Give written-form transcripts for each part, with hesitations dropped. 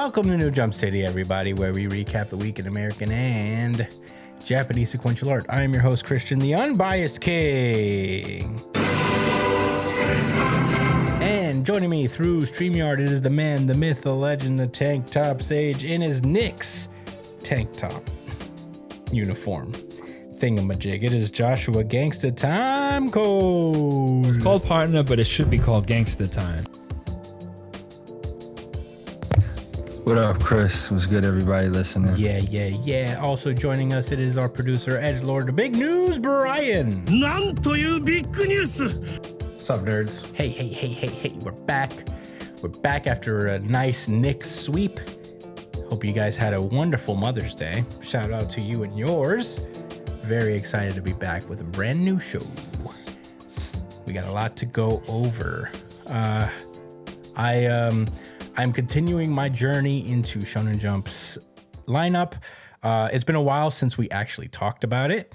Welcome to New Jump City, everybody, where we recap the week in American and Japanese sequential art. I am your host, Christian, the Unbiased King. And joining me through StreamYard, it is the man, the myth, the legend, the tank top sage in his Knicks tank top uniform thingamajig. It is Joshua Gangsta Time Code. It's called Partner, but it should be called Gangsta Time. What up, Chris? What's good, everybody listening? Yeah. Also joining us, it is our producer, Edgelord, the big news, Brian. なんというビッグニュース What's up, nerds? Hey, we're back. We're back after a nice Knicks sweep. Hope you guys had a wonderful Mother's Day. Shout out to you and yours. Very excited to be back with a brand new show. We got a lot to go over. I'm continuing my journey into Shonen Jump's lineup. It's been a while since we actually talked about it.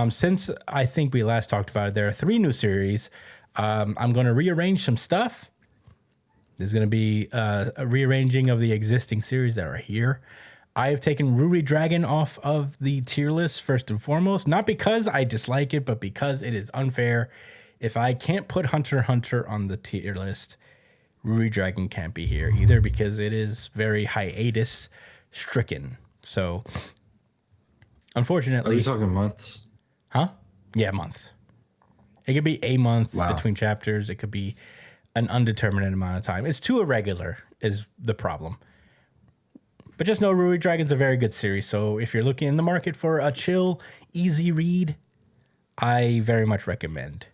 Since I think we last talked about it, there are 3 new series. I'm going to rearrange some stuff. There's going to be a rearranging of the existing series that are here. I have taken Ruri Dragon off of the tier list first and foremost, not because I dislike it, but because it is unfair. If I can't put Hunter x Hunter on the tier list, Ruri Dragon can't be here either because it is very hiatus stricken. So, unfortunately. Are you talking months? Huh? Yeah, months. It could be a month Wow. between chapters. It could be an undeterminate amount of time. It's too irregular is the problem. But just know Ruri Dragon's a very good series. So if you're looking in the market for a chill, easy read, I very much recommend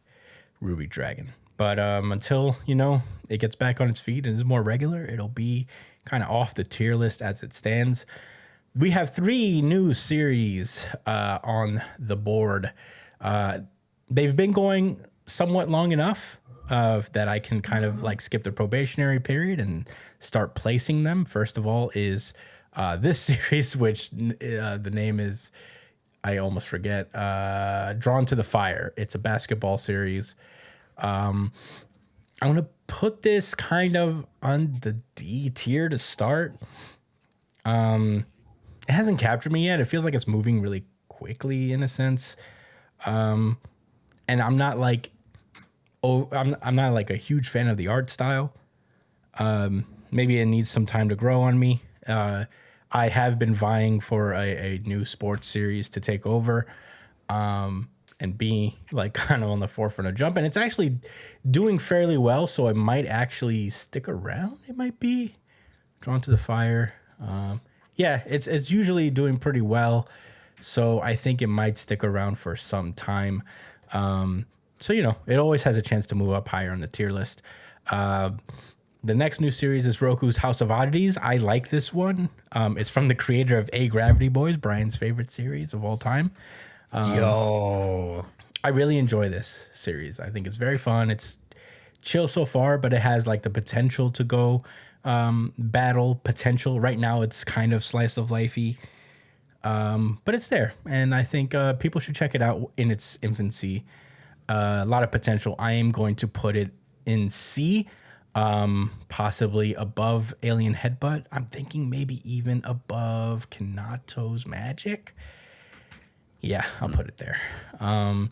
Ruri Dragon. But until, it gets back on its feet and is more regular, it'll be kind of off the tier list as it stands. We have 3 new series on the board. They've been going somewhat long enough that I can kind of like skip the probationary period and start placing them. First of all is this series, which the name is, I almost forget, Drawn to the Fire. It's a basketball series. I'm going to put this kind of on the D tier to start. It hasn't captured me yet. It feels like it's moving really quickly in a sense. And I'm not like, I'm not like a huge fan of the art style. Maybe it needs some time to grow on me. I have been vying for a new sports series to take over. And be like kind of on the forefront of Jump. And it's actually doing fairly well, so it might actually stick around. It might be Drawn to the Fire. It's usually doing pretty well, so I think it might stick around for some time. It always has a chance to move up higher on the tier list. The next new series is Roku's House of Oddities. I like this one. It's from the creator of A Gravity Boys, Brian's favorite series of all time. I really enjoy this series. I think it's very fun. It's chill so far, but it has like the potential to go battle potential. Right now, it's kind of slice of lifey, but it's there, and I think people should check it out in its infancy. A lot of potential. I am going to put it in C, possibly above Alien Headbutt. I'm thinking maybe even above Kanato's Magic. Yeah, I'll put it there. And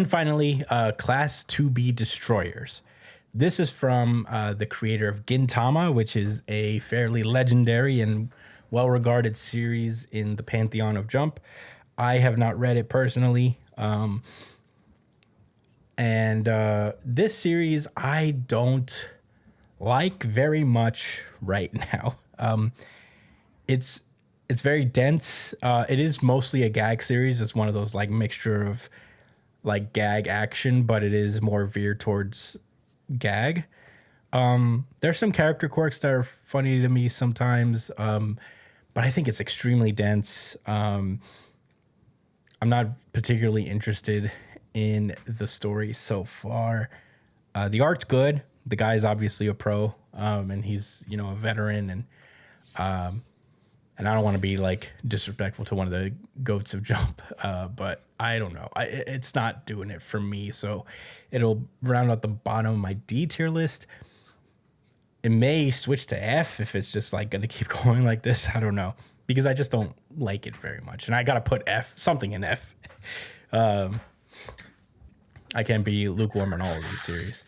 finally, Class 2B Destroyers. This is from the creator of Gintama, which is a fairly legendary and well-regarded series in the pantheon of Jump. I have not read it personally. And this series I don't like very much right now. It's very dense. It is mostly a gag series. It's one of those like mixture of like gag action, but it is more veered towards gag. There's some character quirks that are funny to me sometimes, but I think it's extremely dense. I'm not particularly interested in the story so far. The art's good. The guy's obviously a pro, and he's a veteran, and I don't want to be like disrespectful to one of the goats of Jump, but I don't know. It's not doing it for me, so it'll round out the bottom of my D tier list. It may switch to F if it's just like going to keep going like this. I don't know, because I just don't like it very much. And I got to put something in F. I can't be lukewarm on all of these series.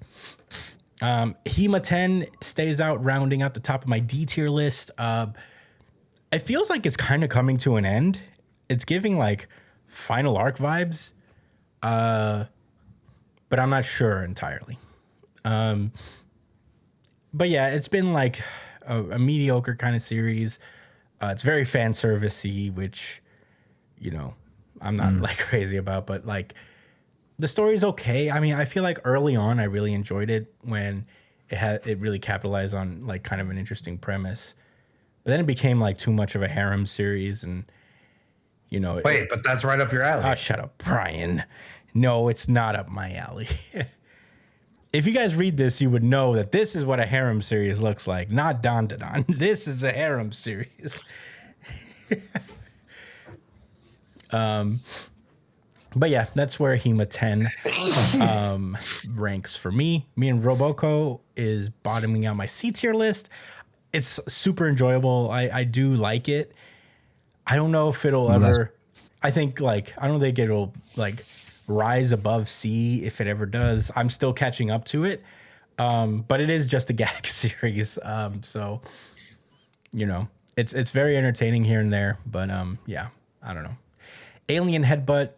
Hema 10 stays out, rounding out the top of my D tier list. It feels like it's kind of coming to an end. It's giving like final arc vibes, but I'm not sure entirely. But yeah, it's been like a mediocre kind of series. It's very fan servicey, which, you know, I'm not like crazy about, but like the story's okay. I mean, I feel like early on I really enjoyed it when it really capitalized on like kind of an interesting premise. But then it became like too much of a harem series, and you know. Wait, but that's right up your alley. Oh, shut up, Brian. No, it's not up my alley. If you guys read this, you would know that this is what a harem series looks like, not Dandadan. This is a harem series. But yeah, that's where Hema 10 ranks for me. Me and Roboko is bottoming out my C tier list. It's super enjoyable. I do like it. I don't know if it'll ever. I think like I don't think it'll like rise above C if it ever does. I'm still catching up to it, but it is just a gag series. So you know, it's very entertaining here and there. But yeah, I don't know. Alien Headbutt.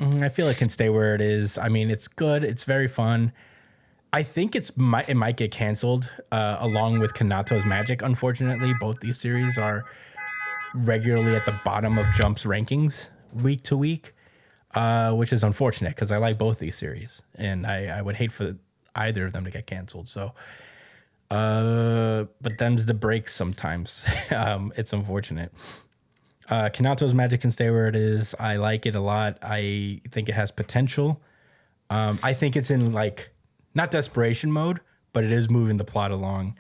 I feel it can stay where it is. I mean, it's good. It's very fun. I think it might get canceled along with Kanato's Magic. Unfortunately, both these series are regularly at the bottom of Jump's rankings week to week, which is unfortunate because I like both these series and I would hate for either of them to get canceled. So, but them's the breaks sometimes. It's unfortunate. Kanato's Magic can stay where it is. I like it a lot. I think it has potential. I think it's in like not desperation mode, but it is moving the plot along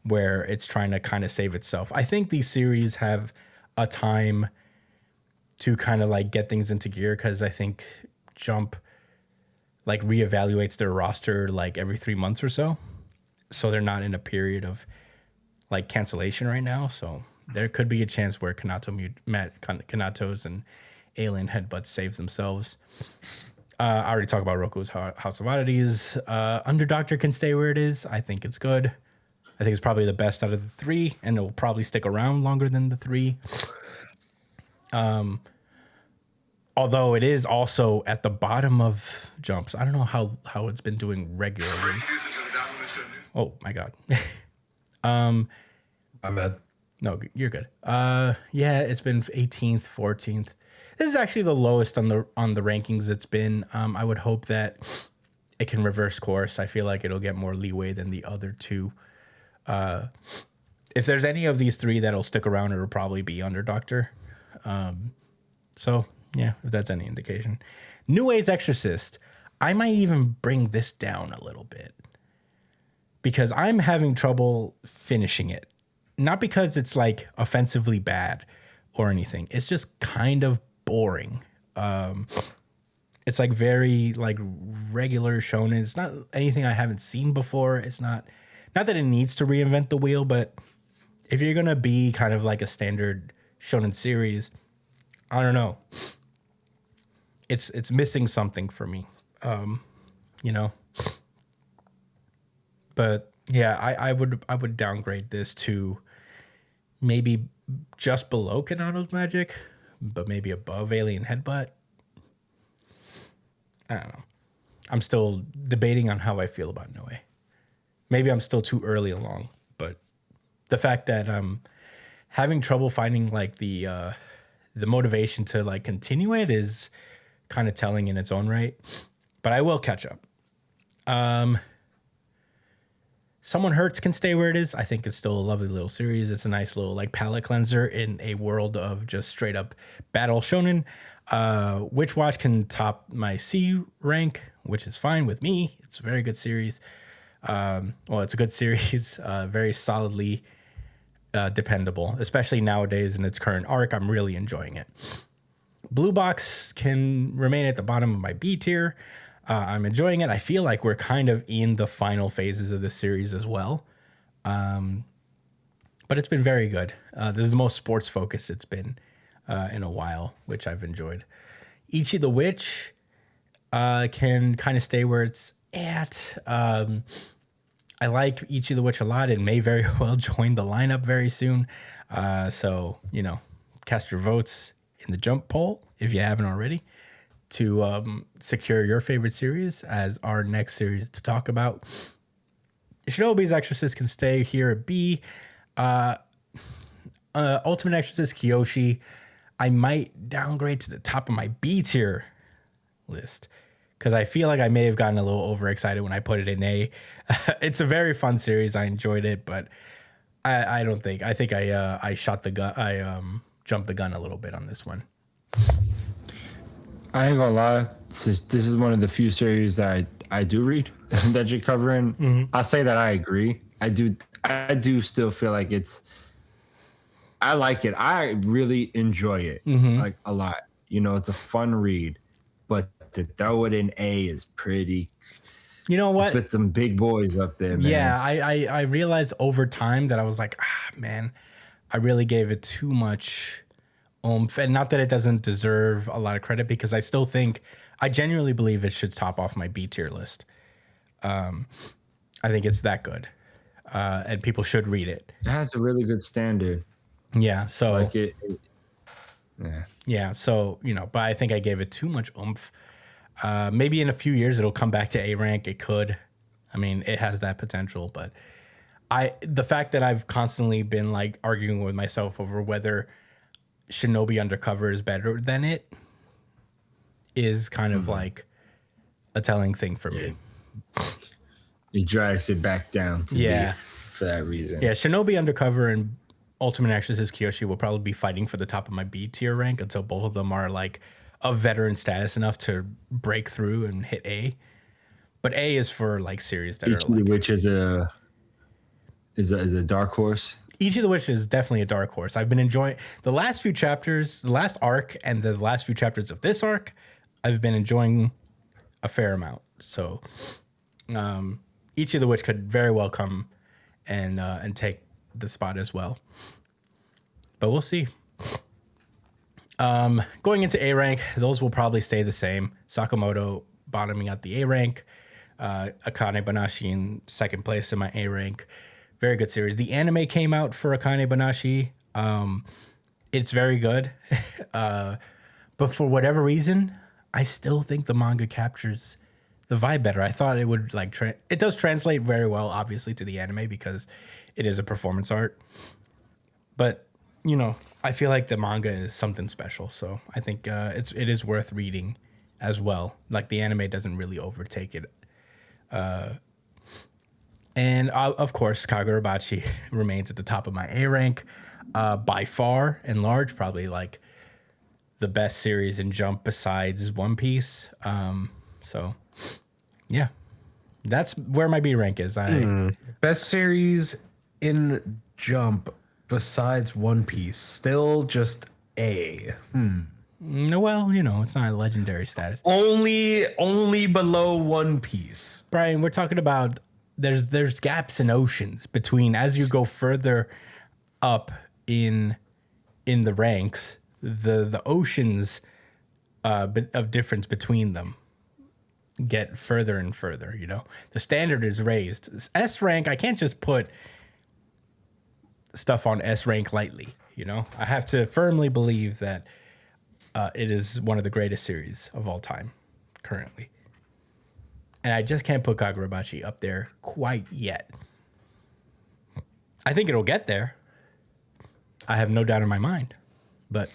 where it's trying to kind of save itself. I think these series have a time to kind of like get things into gear because I think Jump like reevaluates their roster like every 3 months or so. So they're not in a period of like cancellation right now. So there could be a chance where Kanato's and Alien Headbutt saves themselves. I already talked about Roku's House of Oddities. Underdoctor can stay where it is. I think it's good. I think it's probably the best out of the three, and it will probably stick around longer than the three. Although it is also at the bottom of Jumps. I don't know how it's been doing regularly. Oh my God. My bad. No, you're good. Yeah, it's been 18th, 14th. This is actually the lowest on the rankings it's been. I would hope that it can reverse course. I feel like it'll get more leeway than the other two. If there's any of these three that'll stick around, it'll probably be Underdoctor. So yeah, if that's any indication. New Age Exorcist. I might even bring this down a little bit because I'm having trouble finishing it. Not because it's like offensively bad or anything. It's just kind of boring. It's like very like regular shonen. It's not anything I haven't seen before. It's not that it needs to reinvent the wheel, but if you're gonna be kind of like a standard shonen series, I don't know. It's missing something for me. You know. But yeah, I would downgrade this to maybe just below Kanato's Magic, but maybe above Alien Headbutt. I don't know. I'm still debating on how I feel about Noe. Maybe I'm still too early along, but the fact that I'm having trouble finding like the motivation to like continue it is kind of telling in its own right. But I will catch up. Someone Hurts can stay where it is. I think it's still a lovely little series. It's a nice little like palate cleanser in a world of just straight up battle shonen. Witch Watch can top my C rank, which is fine with me. It's a very good series. Well, it's a good series. Very solidly dependable, especially nowadays in its current arc. I'm really enjoying it. Blue Box can remain at the bottom of my B tier. I'm enjoying it. I feel like we're kind of in the final phases of this series as well. But it's been very good. This is the most sports focused it's been in a while, which I've enjoyed. Ichi the Witch can kind of stay where it's at. I like Ichi the Witch a lot and may very well join the lineup very soon. So, cast your votes in the jump poll if you haven't already to secure your favorite series as our next series to talk about. Shinobi's Exorcist can stay here at B. Ultimate Exorcist Kyoshi, I might downgrade to the top of my B tier list because I feel like I may have gotten a little overexcited when I put it in A. It's a very fun series. I enjoyed it, but I don't think I think I shot the gun. I jumped the gun a little bit on this one. I ain't gonna lie. This is one of the few series that I do read that you're covering. Mm-hmm. I'll say that I agree. I do still feel like I like it. I really enjoy it like a lot. It's a fun read, but to throw it in A is pretty. You know what? It's with some big boys up there, man. Yeah, I realized over time that I was like, man, I really gave it too much oomph. And not that it doesn't deserve a lot of credit because I still think, I genuinely believe it should top off my B tier list. I think it's that good. And people should read it. It has a really good standard. Yeah, so. Like Yeah, so, but I think I gave it too much oomph. Maybe in a few years it'll come back to A rank. It could. I mean, it has that potential, but the fact that I've constantly been like arguing with myself over whether Shinobi Undercover is better than it is kind of like a telling thing for me. It drags it back down to B for that reason. Yeah, Shinobi Undercover and Ultimate Exorcist Kyoshi will probably be fighting for the top of my B tier rank until both of them are like of veteran status enough to break through and hit A. But A is for like series that are like, which is a dark horse. Ichi the Witch is definitely a dark horse. I've been enjoying the last few chapters, the last arc, and the last few chapters of this arc. I've been enjoying a fair amount. So, Ichi the Witch could very well come and take the spot as well. But we'll see. Going into A rank, those will probably stay the same. Sakamoto bottoming out the A rank. Akane Banashi in second place in my A rank. Very good series. The anime came out for Akane Banashi. It's very good. But for whatever reason, I still think the manga captures the vibe better. I thought it would like it does translate very well, obviously, to the anime because it is a performance art. But I feel like the manga is something special, so I think it is worth reading as well. Like the anime doesn't really overtake it. And of course, Kagurabachi remains at the top of my A rank by far and large, probably like the best series in Jump besides One Piece. So yeah, that's where my B rank is. Best series in Jump besides One Piece, still just A. No, well, it's not a legendary status. Only below One Piece. Brian, we're talking about there's gaps and oceans between as you go further up in the ranks, the oceans of difference between them get further and further. The standard is raised. S rank, I can't just put stuff on S rank lightly. I have to firmly believe that it is one of the greatest series of all time currently. And I just can't put Kagurabachi up there quite yet. I think it'll get there. I have no doubt in my mind. But,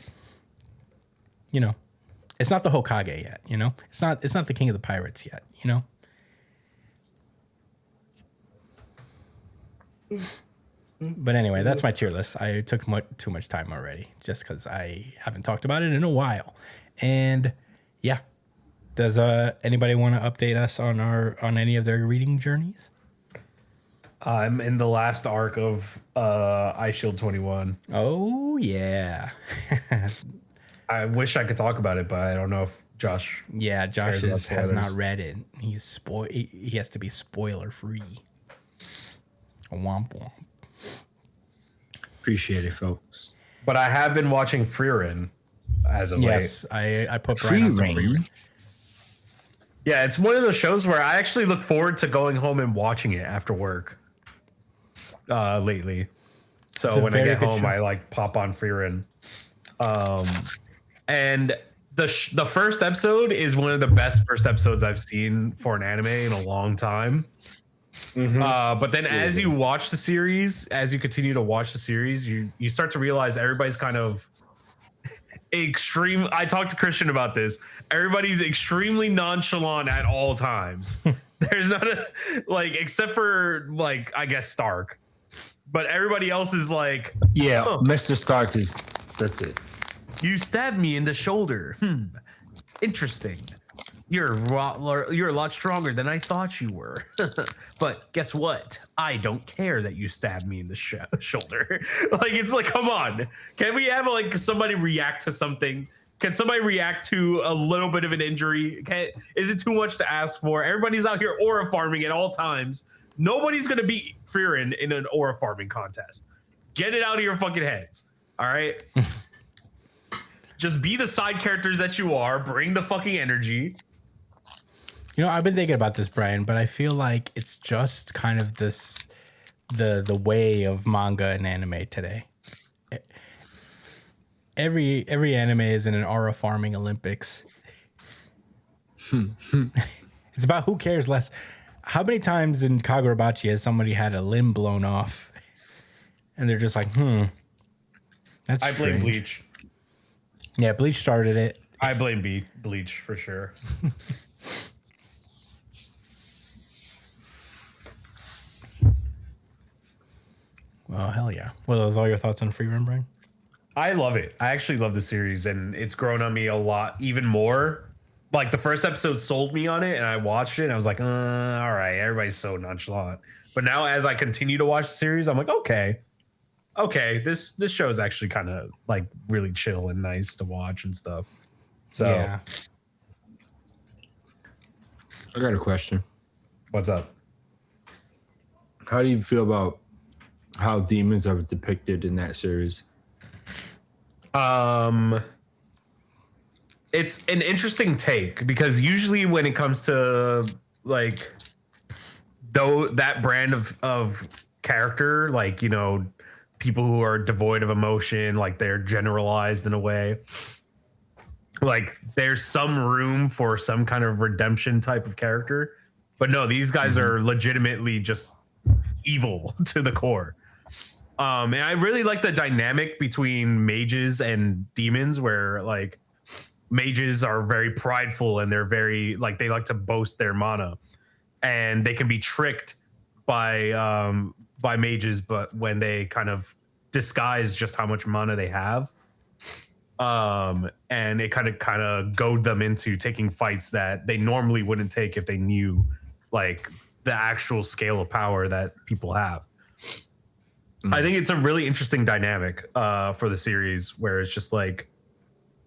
it's not the Hokage yet, It's not the King of the Pirates yet, But anyway, that's my tier list. I took too much time already just because I haven't talked about it in a while. And yeah. Does anybody want to update us on any of their reading journeys? I'm in the last arc of iShield 21. Oh yeah. I wish I could talk about it, but I don't know if Josh. Yeah, Josh Cares about has not spoilers. read it. He has to be spoiler free. Womp womp. Appreciate it, folks. But I have been watching Frieren as of late. Yes, I put Brian on some free reign. Yeah, it's one of those shows where I actually look forward to going home and watching it after work. Lately, It's so a when I very get good home, show. I like pop on Frieren. And the first episode is one of the best first episodes I've seen for an anime in a long time. But then as you watch the series, as you continue to watch the series, you start to realize everybody's kind of extreme. I talked to Christian about this. Everybody's extremely nonchalant at all times. There's not a like, except for like, I guess Stark, but everybody else is like, Yeah, oh, Mr. Stark is. That's it. you stabbed me in the shoulder. Interesting. You're a lot stronger than I thought you were. But guess what? I don't care that you stabbed me in the shoulder. Like, it's like, come on. Can we have like somebody react to something? Can somebody react to a little bit of an injury? Is it too much to ask for? Everybody's out here aura farming at all times. Nobody's gonna beat Frieren in an aura farming contest. Get it out of your fucking heads. All right. Just be the side characters that you are. Bring the fucking energy. You know, I've been thinking about this, Brian, but I feel like it's just kind of this the way of manga and anime today. Every anime is in an aura farming Olympics. It's about who cares less. How many times in Kagurabachi has somebody had a limb blown off, and they're just like, that's I blame strange. Bleach. Yeah, Bleach started it. I blame Bleach for sure. Well, hell yeah. Well, those all your thoughts on Free Run, Brian? I love it. I actually love the series, and it's grown on me a lot, even more. Like, the first episode sold me on it, and I watched it, and I was like, all right, everybody's so nonchalant. But now, as I continue to watch the series, I'm like, okay, this show is actually kind of like really chill and nice to watch and stuff. So, Yeah. I got a question. what's up? How do you feel about how demons are depicted in that series? It's an interesting take because usually when it comes to like that brand of character, like, you know, people who are devoid of emotion, like they're generalized in a way, like there's some room for some kind of redemption type of character, but no, these guys are legitimately just evil to the core. And I really like the dynamic between mages and demons, where like mages are very prideful and they're very like, they like to boast their mana, and they can be tricked by mages, but when they kind of disguise just how much mana they have, and it kind of goad them into taking fights that they normally wouldn't take if they knew like the actual scale of power that people have. I think it's a really interesting dynamic for the series, where it's just like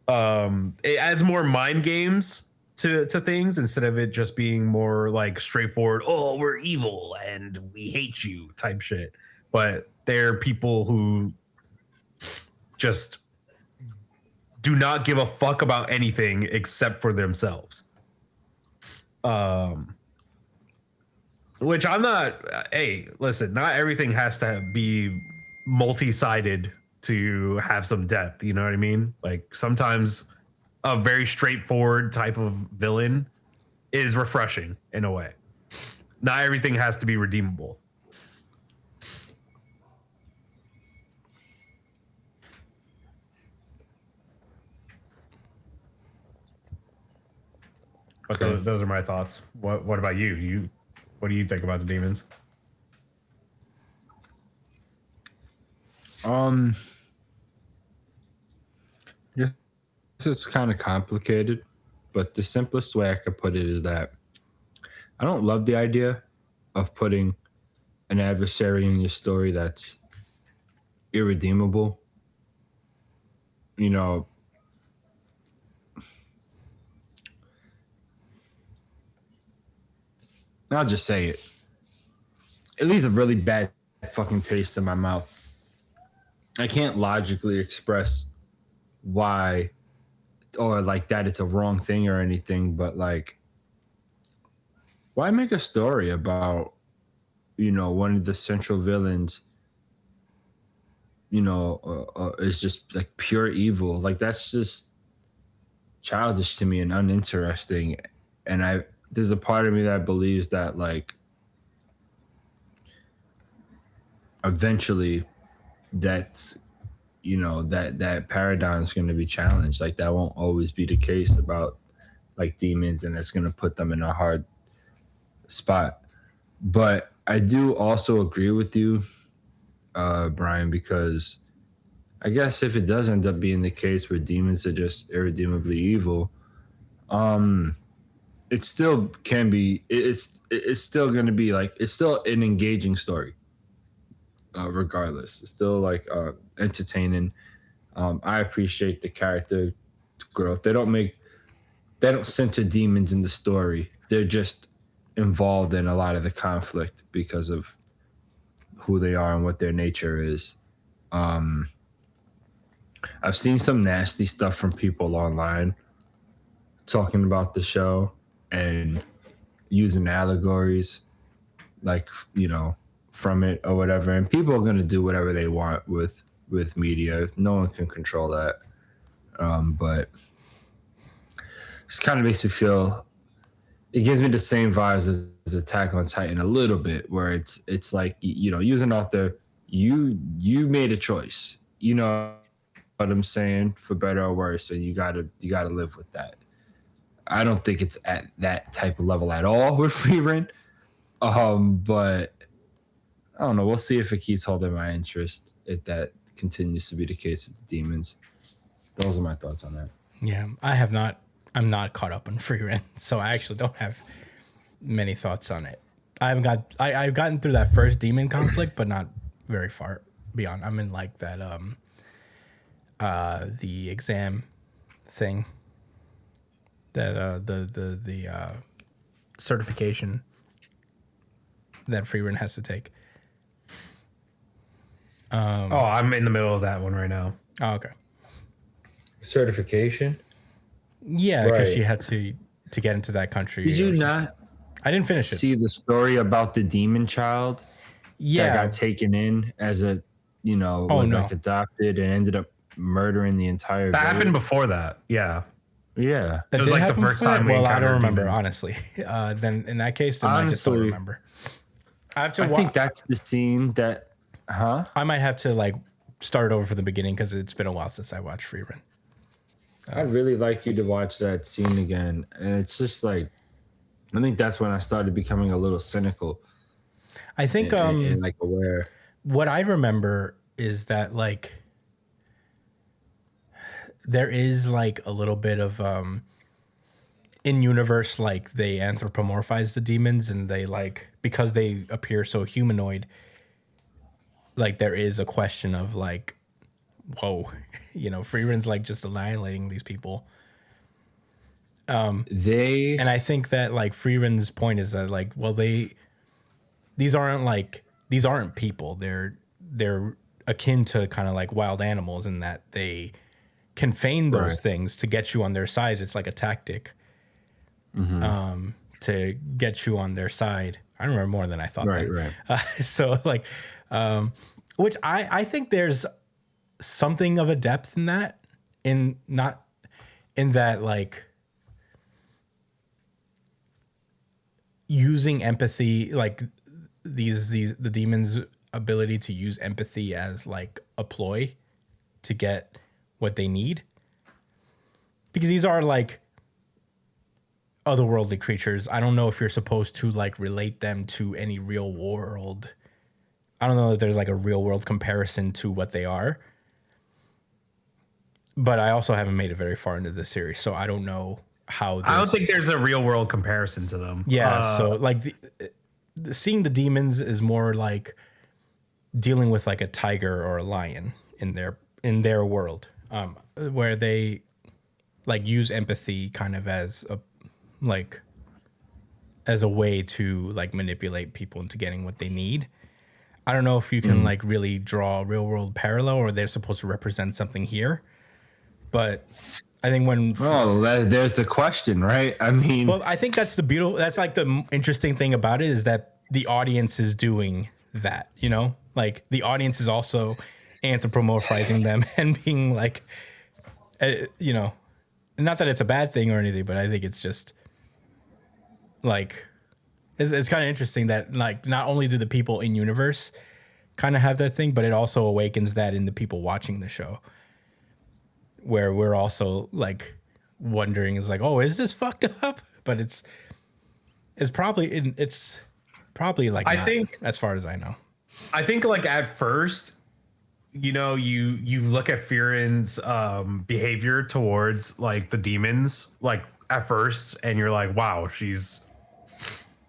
it adds more mind games to things instead of it just being more like straightforward, oh, we're evil and we hate you type shit. But they're people who just do not give a fuck about anything except for themselves. Which I'm not. Hey, listen, not everything has to be multi-sided to have some depth. You know what I mean? Like, sometimes a very straightforward type of villain is refreshing in a way. Not everything has to be redeemable. But Okay. those are my thoughts. What about you? What do you think about the demons? Yes, it's kind of complicated, but the simplest way I could put it is that I don't love the idea of putting an adversary in your story that's irredeemable. You know, I'll just say it. It leaves a really bad fucking taste in my mouth. I can't logically express why or like that it's a wrong thing or anything, but like, why make a story about, one of the central villains, is just like pure evil? Like, that's just childish to me and uninteresting. And there's a part of me that believes that like eventually that's that paradigm is going to be challenged. Like, that won't always be the case about like demons, and that's going to put them in a hard spot. But I do also agree with you, Brian, because I guess if it does end up being the case where demons are just irredeemably evil, it still can be. It's still going to be like, it's still an engaging story. Regardless, it's still like entertaining. I appreciate the character growth. They don't center demons in the story. They're just involved in a lot of the conflict because of who they are and what their nature is. I've seen some nasty stuff from people online talking about the show and using allegories, like, from it or whatever. And people are going to do whatever they want with media. No one can control that. But it kind of makes me feel, it gives me the same vibes as Attack on Titan a little bit, where it's like, using author, you made a choice, you know what I'm saying, for better or worse, and you gotta live with that. I don't think it's at that type of level at all with Freerun. But I don't know. We'll see if it keeps holding my interest, if that continues to be the case with the demons. Those are my thoughts on that. Yeah, I'm not caught up on Freerun, so I actually don't have many thoughts on it. I've gotten through that first demon conflict, but not very far beyond. I'm in like that the exam thing, that the certification that Freerun has to take. I'm in the middle of that one right now. Oh, okay. Certification? Yeah, because Right. she had to get into that country. Did you or something. not I didn't finish it. see the story about the demon child Yeah, that got taken in as a, Oh, was no. like adopted and ended up murdering the entire That village? happened before that. Yeah. Yeah. That It was did like the happen first before that? time we Well, I don't encountered remember, demons. honestly. Then in that case, then I just don't Honestly, remember. I have to. I think that's the scene that, I might have to like start over from the beginning because it's been a while since I watched Freerun. I'd really like you to watch that scene again. And it's just like, I think that's when I started becoming a little cynical I think and like aware. what I remember is that like there is like a little bit of in universe, like they anthropomorphize the demons, and they like, because they appear so humanoid, like there is a question of like, whoa, Freerun's like just annihilating these people. They, And I think that like Freerun's point is that like, well, these aren't people. They're akin to kind of like wild animals in that they can feign those Right. things to get you on their side. It's like a tactic to get you on their side. I remember more than I thought. Right, then. right. So like, which I think there's something of a depth in that, in that like using empathy, like the demon's ability to use empathy as like a ploy to get what they need, because these are like otherworldly creatures. I don't know if you're supposed to like relate them to any real world. I don't know that there's like a real world comparison to what they are, but I also haven't made it very far into the series, so I don't know how I don't think there's a real world comparison to them. Yeah, so like seeing the demons is more like dealing with like a tiger or a lion in their world, where they like use empathy kind of as a like as a way to like manipulate people into getting what they need. I don't know if you can like really draw a real world parallel, or they're supposed to represent something here. But I think there's the question, right? I mean, well, I think that's that's like the interesting thing about it, is that the audience is doing that, you know, like the audience is also anthropomorphizing them and being like, you know, not that it's a bad thing or anything, but I think it's just like, it's kind of interesting that like not only do the people in universe kind of have that thing, but it also awakens that in the people watching the show, where we're also like wondering, is like, oh, is this fucked up? But it's probably like, I think, as far as I know. I think like at first, you know, you look at Firen's behavior towards like the demons, like at first, and you're like, wow, she's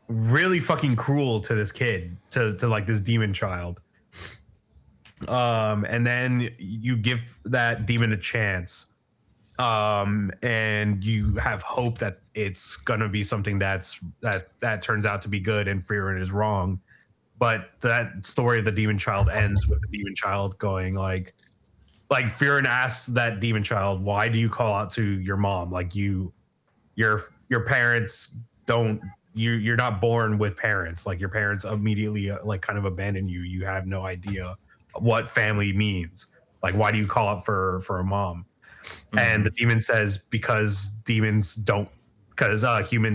really fucking cruel to this kid, to like this demon child. And then you give that demon a chance, and you have hope that it's gonna be something that turns out to be good, and Firen is wrong. But that story of the demon child ends with the demon child going like Firen asks that demon child, why do you call out to your mom? Like your parents don't, you're not born with parents. Like your parents immediately like kind of abandon you. You have no idea what family means. Like, why do you call out for a mom? Mm-hmm. And the demon says, because humans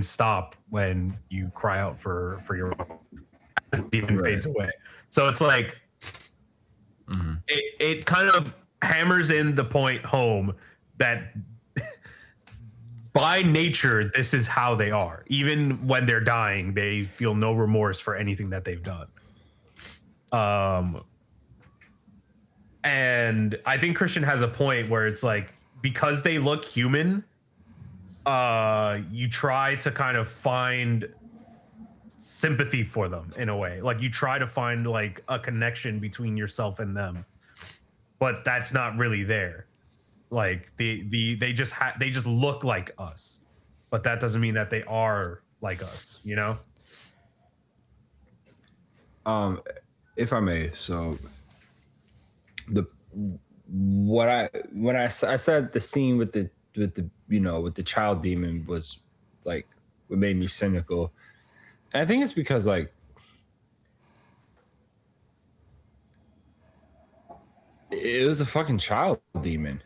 stop when you cry out for your mom. The demon fades away. So it's like, it kind of hammers in the point home that by nature, this is how they are. Even when they're dying, they feel no remorse for anything that they've done. And I think Christian has a point where it's like, because they look human, you try to kind of find sympathy for them in a way. Like you try to find like a connection between yourself and them, but that's not really there. Like they just look like us, but that doesn't mean that they are like us, you know? If I may, so I said the scene with the with the child demon was like what made me cynical. And I think it's because like it was a fucking child demon.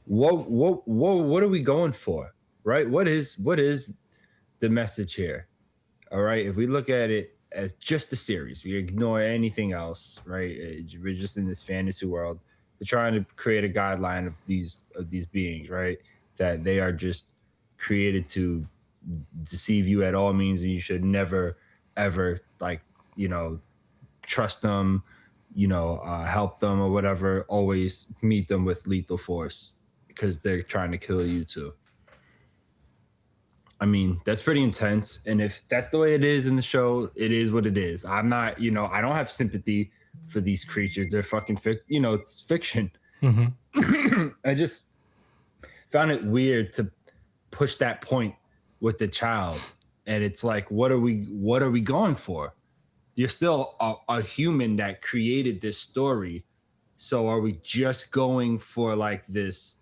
What are we going for? Right? What is the message here? All right. If we look at it as just a series, we ignore anything else, right? We're just in this fantasy world. They're trying to create a guideline of these beings, right? That they are just created to deceive you at all means, and you should never ever trust them, help them or whatever. Always meet them with lethal force because they're trying to kill you too. I mean, that's pretty intense, and if that's the way it is in the show, it is what it is. I'm not, I don't have sympathy for these creatures. They're fucking it's fiction. Mm-hmm. I just found it weird to push that point with the child, and it's like, what are we going for? You're still a human that created this story, so are we just going for like this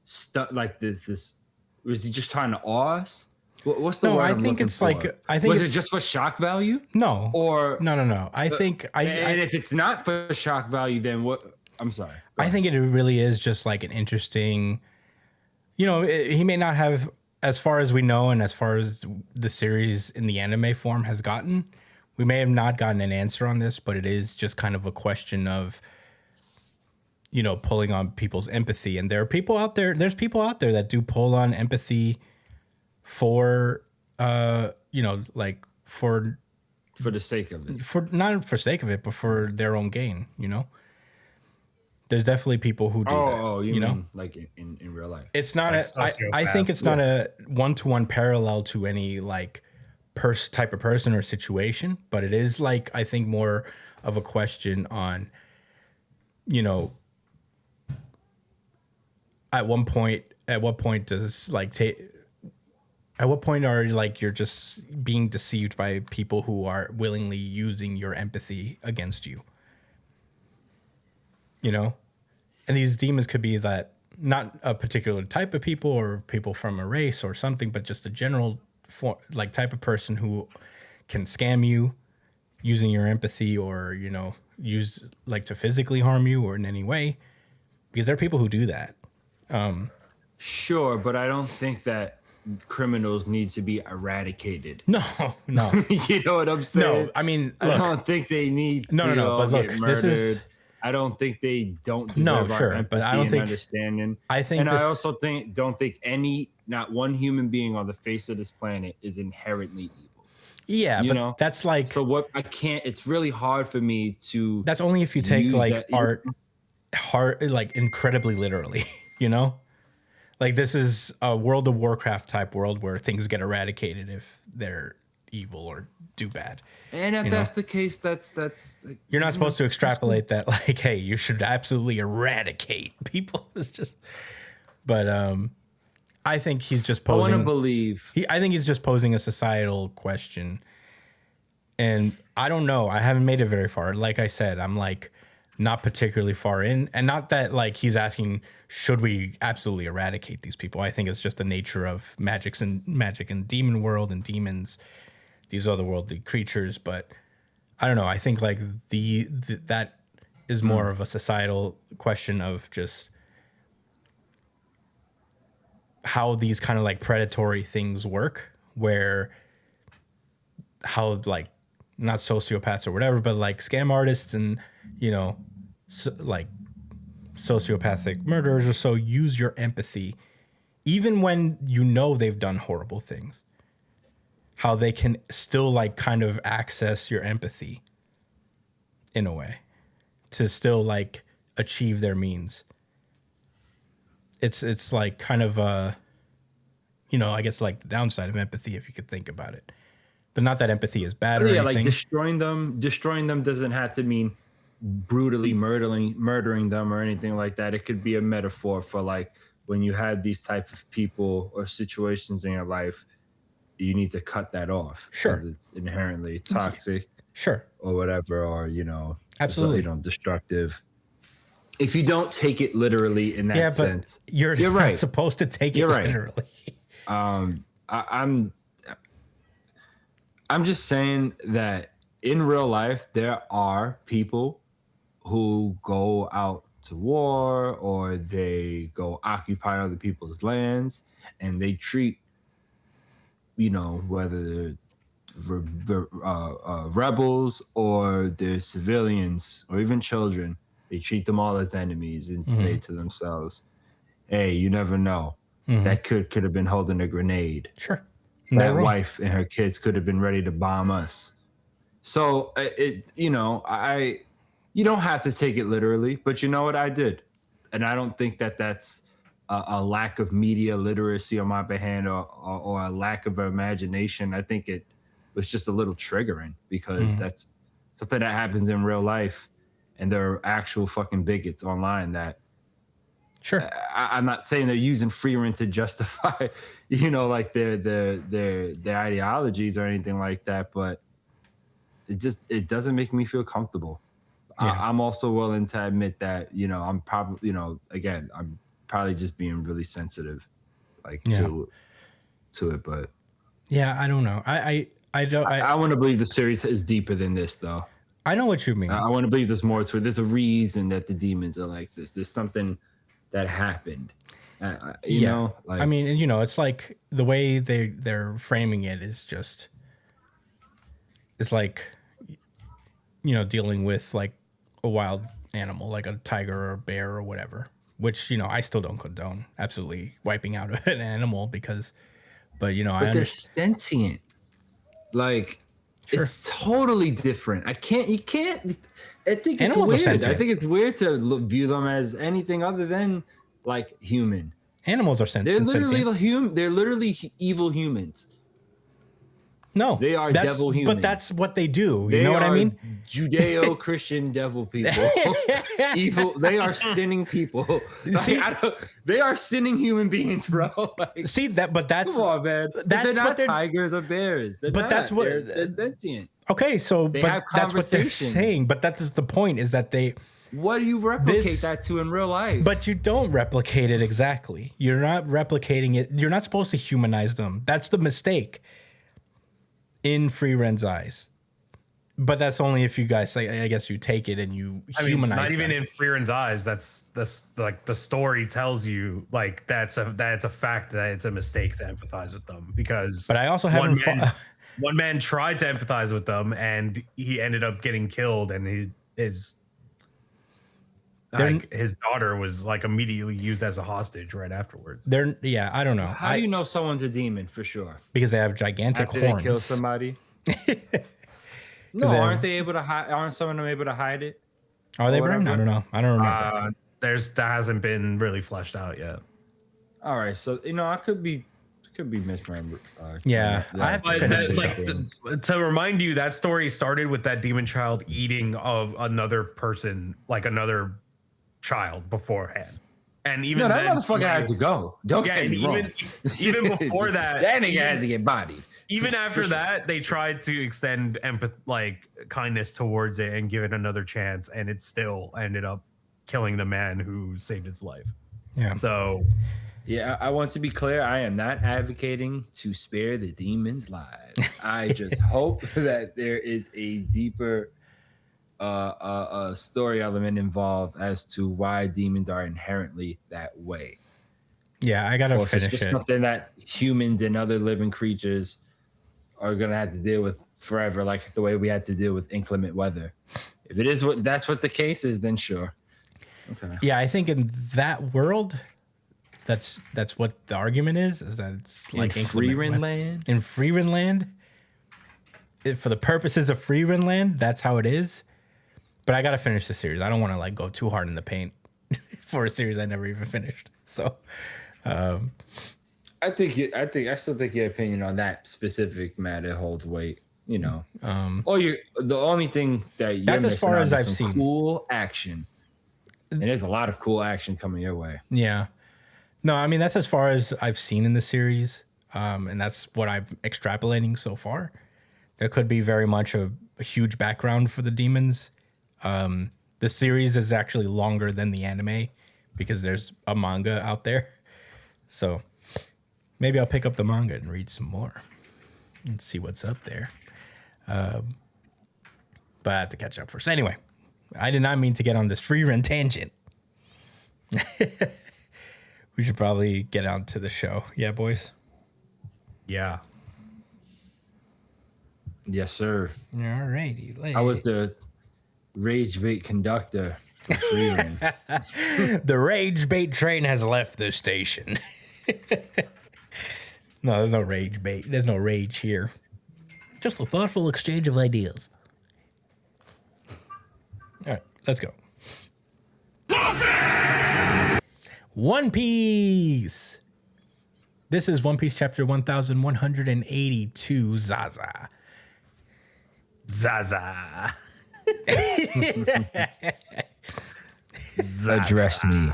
stuff, like this? Was he just trying to awe us? What's the word? I think it's for? like, I think was it's it just for shock value? No, or no. I think and if it's not for shock value, then what? I'm sorry. I think it really is just like an interesting, he may not have, as far as we know, and as far as the series in the anime form has gotten, we may have not gotten an answer on this, but it is just kind of a question of, pulling on people's empathy. And there's people out there that do pull on empathy for, like for the sake of it, not for sake of it, but for their own gain, There's definitely people who do that. Oh, you mean like in real life? It's not I think it's not a one-to-one parallel to any like type of person or situation, but it is like, I think more of a question on, at what point does like At what point are like you're just being deceived by people who are willingly using your empathy against you? You know? And these demons could be that not a particular type of people or people from a race or something, but just a general like type of person who can scam you using your empathy or, you know, use like to physically harm you or in any way. Because there are people who do that. Sure, but I don't think that criminals need to be eradicated. No. You know what I'm saying? No, I mean, I look, don't think they need No, to no, no, but look, get this murdered. is- I don't think they don't deserve No, our sure, empathy but I don't and think- understanding. I think and this- I also don't think not one human being on the face of this planet is inherently evil. yeah, You but know? that's like, So what I can't. It's really hard for me to. that's only if you take use like that- art like incredibly literally, you know? Like this is a World of Warcraft type world where things get eradicated if they're evil or do bad. And if that's the case, that's You're not supposed to extrapolate that like, hey, you should absolutely eradicate people. It's just, but I think he's just I want to posing. believe. I think he's just posing a societal question, and I don't know. I haven't made it very far. Like I said, I'm like not particularly far in, and not that like he's asking should we absolutely eradicate these people. I think it's just the nature of magic and demon world and demons, these otherworldly creatures. But I don't know. I think like that is more of a societal question of just how these kind of like predatory things work, where how like not sociopaths or whatever, but like scam artists and, you know, like sociopathic murderers or so use your empathy, even when you know they've done horrible things, how they can still like kind of access your empathy in a way to still like achieve their means. It's like kind of you know, I guess like the downside of empathy if you could think about it. But not that empathy is bad or anything. Like destroying them doesn't have to mean brutally murdering them or anything like that. It could be a metaphor for like when you have these type of people or situations in your life, you need to cut that off. Sure. Because it's inherently toxic. Sure. Or whatever, or, you know, Absolutely. Destructive. If you don't take it literally in that sense, you're right. not supposed to take it literally. I'm just saying that in real life, there are people who go out to war or they go occupy other people's lands and they treat, you know, whether they're rebels or they're civilians or even children, they treat them all as enemies and say to themselves, hey, you never know. That could have been holding a grenade. Sure. That wife and her kids could have been ready to bomb us. So you don't have to take it literally, but you know what? I did. And I don't think that that's a lack of media literacy on my behalf or a lack of imagination. I think it was just a little triggering because that's something that happens in real life. And there are actual fucking bigots online that, sure. I'm not saying they're using freedom to justify, you know, like their ideologies or anything like that, but it doesn't make me feel comfortable. Yeah. I'm also willing to admit that, you know, I'm probably, you know, again, I'm probably just being really sensitive, like to it, but yeah, I don't know. I want to believe the series is deeper than this, though. I know what you mean. I want to believe there's more to it. There's a reason that the demons are like this. There's something that happened. You know, like, I mean, you know, it's like the way they're framing it is just, it's like, you know, dealing with like a wild animal, like a tiger or a bear or whatever, which, you know, I still don't condone absolutely wiping out an animal but you know, they're sentient. Like, sure. It's totally different. You can't, I think it's Animals weird. are sentient. I think it's weird to view them as anything other than like human. Animals are sentient. They're literally evil humans. No, They are that's, devil humans. but that's what they do. You They know what I are mean? Judeo-Christian devil people. Evil. They are sinning people. See- They are sinning human beings, bro. Like, See that, but that's come on, man. That's They're not what they're. tigers or bears. They're But not. that's what- they're sentient. Okay, so They but have that's what they're conversations. saying. But that is the point: is that they. What do you replicate This- that to in real life? But you don't replicate it exactly. You're not replicating it. You're not supposed to humanize them. That's the mistake in Free Ren's eyes. But that's only if you guys, like, I guess, you take it and you humanize. not even them. in Freeren's eyes. That's like the story tells you like that's a fact that it's a mistake to empathize with them because. But I also haven't. One man tried to empathize with them and he ended up getting killed, and his daughter was like immediately used as a hostage right afterwards. I don't know. How do you know someone's a demon for sure? Because they have gigantic After horns. they kill somebody. No, aren't they able to hide? Aren't some of them able to hide it? Are they, or Brian? I whatever? don't know. I don't remember. That hasn't been really fleshed out yet. All right, so I could be misremembered. Yeah, I have to But finish that, this like to remind you, that story started with that demon child eating of another person, like another child beforehand. And even No, that then, motherfucker had to go. Don't yeah, get and me wrong. even before that, That nigga had to get bodied. even after that, they tried to extend kindness towards it and give it another chance, and it still ended up killing the man who saved its life. Yeah. So Yeah, I want to be clear. I am not advocating to spare the demons' lives. I just hope that there is a deeper story element involved as to why demons are inherently that way. Yeah, I gotta Or if it's finish just it. something that humans and other living creatures are gonna have to deal with forever, like the way we had to deal with inclement weather. If it is that's what the case is, then sure. Okay. Yeah, I think in that world, that's what the argument is that it's like In Free inclement Ren weather. land? In Free Ren land, for the purposes of Free Ren land, that's how it is. But I gotta finish the series. I don't want to like go too hard in the paint for a series I never even finished. So, I still think your opinion on that specific matter holds weight. The only thing that you're That's as missing far out as is I've some seen. cool action, and there's a lot of cool action coming your way. yeah. No, I mean that's as far as I've seen in the series, and that's what I'm extrapolating so far. There could be very much a huge background for the demons. The series is actually longer than the anime because there's a manga out there. So maybe I'll pick up the manga and read some more and see what's up there. But I have to catch up first. Anyway, I did not mean to get on this free run tangent. We should probably get on to the show. Yeah, boys? yeah, Yes, sir. All righty. I was the rage bait conductor. For Free Ren. The rage bait train has left the station. No, there's no rage bait. There's no rage here. Just a thoughtful exchange of ideas. All right, let's go. One Piece. This is One Piece chapter 1182, Zaza. Zaza. Address me.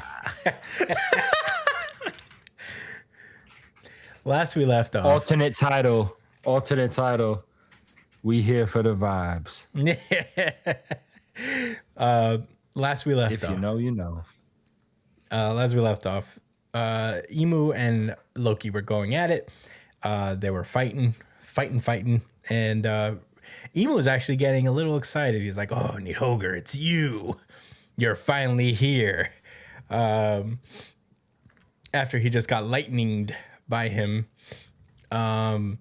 Last we left off. Alternate title. We here for the vibes. Last we left If off. you know, you know. As we left off, Emu and Loki were going at it. They were fighting, and Emu was actually getting a little excited. He's like, "Oh, Nihonga, it's you! You're finally here!" After he just got lightninged by him, and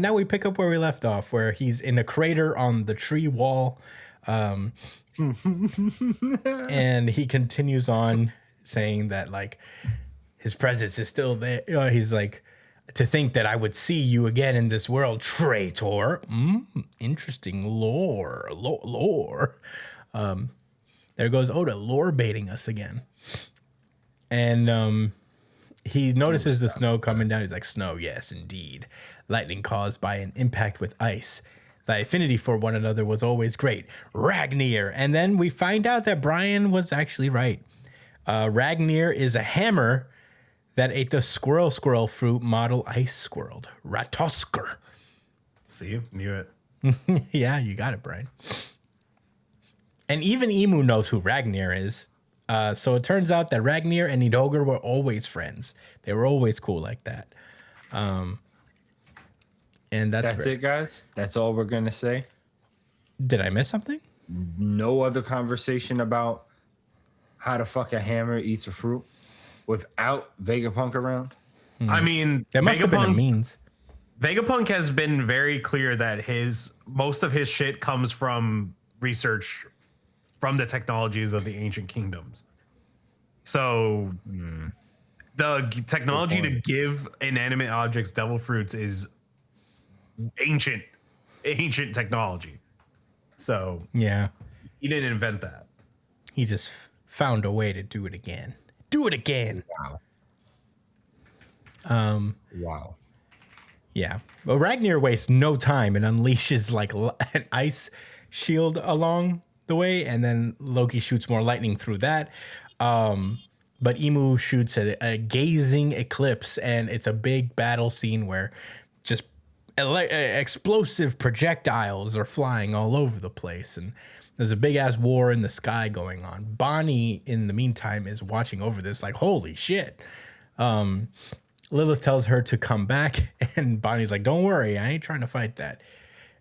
now we pick up where we left off, where he's in a crater on the tree wall, and he continues on saying that like his presence is still there. He's like, to think that I would see you again in this world, traitor. Interesting lore. There goes Oda lore baiting us again. And he notices the snow coming down. He's like, snow, yes, indeed. Lightning caused by an impact with ice. The affinity for one another was always great. Ragnir. And then we find out that Brian was actually right. Ragnir is a hammer that ate the squirrel fruit model ice squirrel. Ratosker. See, knew it. Yeah, you got it, Brian. And even Emu knows who Ragnir is. So it turns out that Ragnir and Nidhogger were always friends. They were always cool like that. And that's it, guys. That's all we're gonna say. Did I miss something? No other conversation about how the fuck a hammer eats a fruit without Vegapunk around. I mean, There must have been a means. Vegapunk has been very clear that most of his shit comes from research from the technologies of the ancient kingdoms. So the technology to give inanimate objects devil fruits is ancient technology. So Yeah. he didn't invent that. He just found a way to do it again. Do it again. Wow. Yeah. Well, Ragnir wastes no time and unleashes like an ice shield along the way, and then Loki shoots more lightning through that. But Emu shoots a gazing eclipse, and it's a big battle scene where just explosive projectiles are flying all over the place, and there's a big ass war in the sky going on. Bonnie, in the meantime, is watching over this like, holy shit. Lilith tells her to come back, and Bonnie's like, don't worry, I ain't trying to fight that.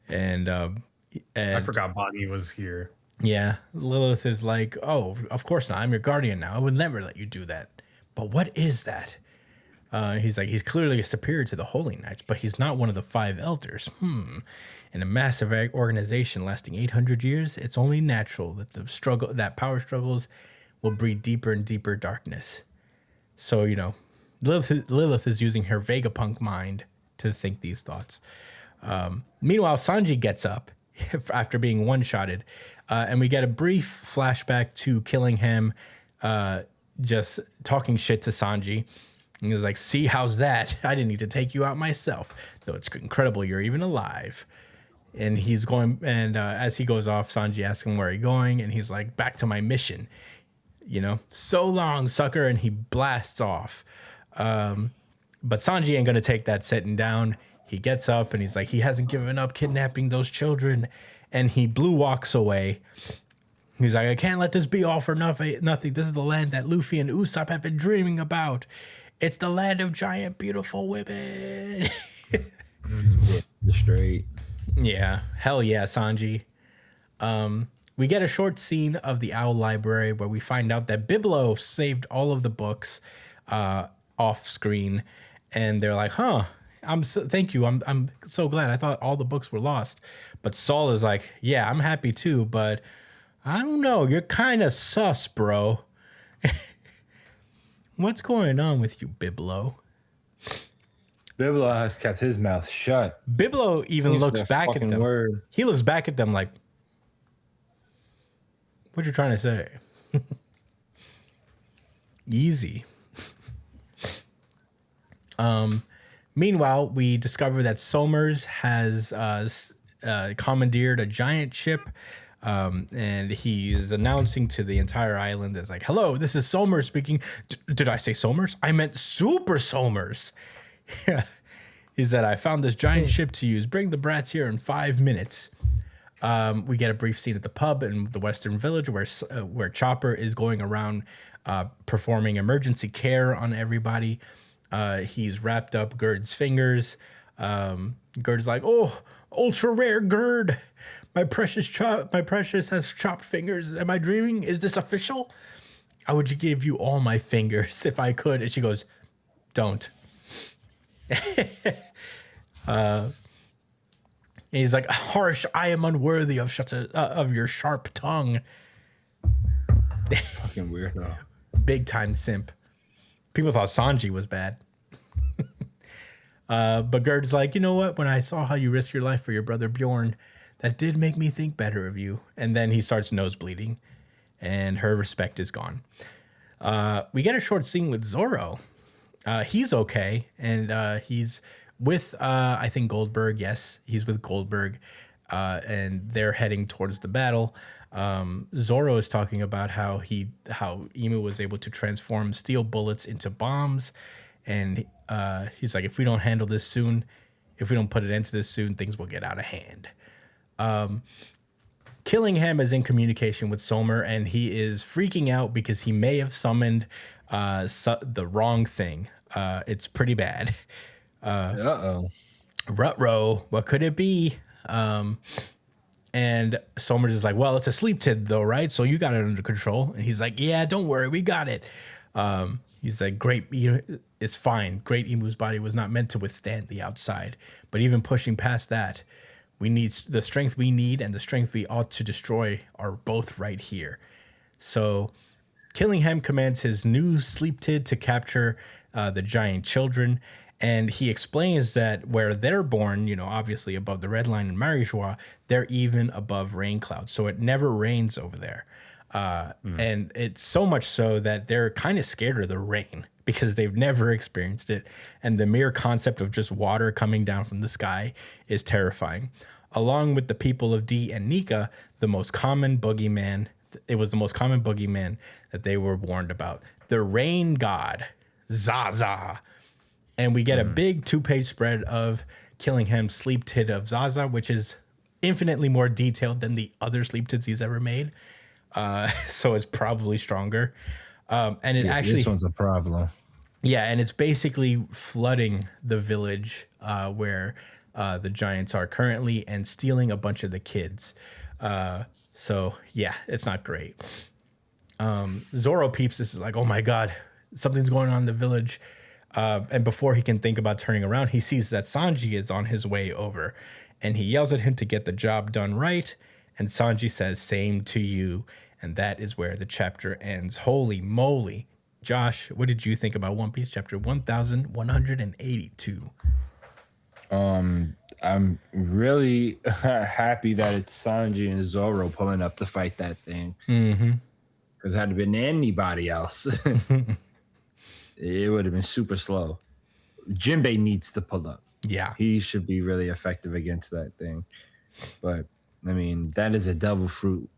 And I forgot Bonnie was here. yeah, Lilith is like, oh, of course not. I'm your guardian now. I would never let you do that. But what is that? He's like, he's clearly superior to the Holy Knights, but he's not one of the 5 elders. In a massive organization lasting 800 years, it's only natural that power struggles will breed deeper and deeper darkness. So, Lilith is using her Vegapunk mind to think these thoughts. Meanwhile, Sanji gets up after being one-shotted, and we get a brief flashback to killing him, just talking shit to Sanji. And he was like, see, how's that? I didn't need to take you out myself, though it's incredible you're even alive. And he's going, and as he goes off, Sanji asks him where he's going, and he's like, back to my mission. So long, sucker, and he blasts off. But Sanji ain't gonna take that sitting down. He gets up and he's like, he hasn't given up kidnapping those children, and he blue walks away. He's like, I can't let this be all for nothing. This is the land that Luffy and Usopp have been dreaming about. It's the land of giant, beautiful women. Straight. Yeah, hell yeah, Sanji. We get a short scene of the Owl Library where we find out that Biblo saved all of the books off screen, and they're like, huh, thank you. I'm so glad. I thought all the books were lost. But Saul is like, yeah, I'm happy too, but I don't know. You're kind of sus, bro. What's going on with you, Biblo? Biblo has kept his mouth shut. Biblo even looks back at them. Word. He looks back at them like, what you trying to say? Easy. Meanwhile, we discover that Somers has commandeered a giant ship, and he's announcing to the entire island as like, hello, this is Somers speaking. Did I say Somers? I meant Super Somers. Yeah. He said, I found this giant ship to use. Bring the brats here in 5 minutes. We get a brief scene at the pub in the Western Village where Chopper is going around performing emergency care on everybody. He's wrapped up Gerd's fingers. Gerd's like, oh, ultra rare Gerd. My precious has chopped fingers. Am I dreaming? Is this official? I would give you all my fingers if I could. And she goes, don't. And he's like, harsh, I am unworthy of of your sharp tongue. Fucking weirdo. Big time simp. People thought Sanji was bad. But Gerd's like, you know what? When I saw how you risked your life for your brother Bjorn, that did make me think better of you. And then he starts nosebleeding, and her respect is gone. We get a short scene with Zoro. He's okay, and he's with I think Goldberg. Yes, he's with Goldberg, and they're heading towards the battle. Zoro is talking about how Emu was able to transform steel bullets into bombs, and he's like, if we don't handle this soon, if we don't put an end to this soon, things will get out of hand. Killingham is in communication with Somer, and he is freaking out because he may have summoned the wrong thing. It's pretty bad. Rutrow, what could it be? And Somer's is like, well, it's a sleep tid though, right? So you got it under control. And he's like, yeah, don't worry, we got it. He's like, great, it's fine. Great Emu's body was not meant to withstand the outside. But even pushing past that, we need the strength we need and the strength we ought to destroy are both right here. So Killingham commands his new sleep tid to capture the giant children. And he explains that where they're born, obviously above the red line in Marijois, they're even above rain clouds. So it never rains over there. And it's so much so that they're kind of scared of the rain because they've never experienced it. And the mere concept of just water coming down from the sky is terrifying. Along with the people of D and Nika, it was the most common boogeyman that they were warned about. The rain god, Zaza. And we get a big 2-page spread of Killingham's sleep tid of Zaza, which is infinitely more detailed than the other sleep tids he's ever made. So it's probably stronger. And this one's a problem. Yeah, and it's basically flooding the village where the giants are currently and stealing a bunch of the kids. So yeah, it's not great. Zoro peeps this is like, oh my god, something's going on in the village. And before he can think about turning around, he sees that Sanji is on his way over. And he yells at him to get the job done right. And Sanji says, same to you. And that is where the chapter ends. Holy moly. Josh, what did you think about One Piece chapter 1182? I'm really happy that it's Sanji and Zoro pulling up to fight that thing. Because had it been anybody else, it would have been super slow. Jinbei needs to pull up. Yeah. He should be really effective against that thing. But, I mean, that is a devil fruit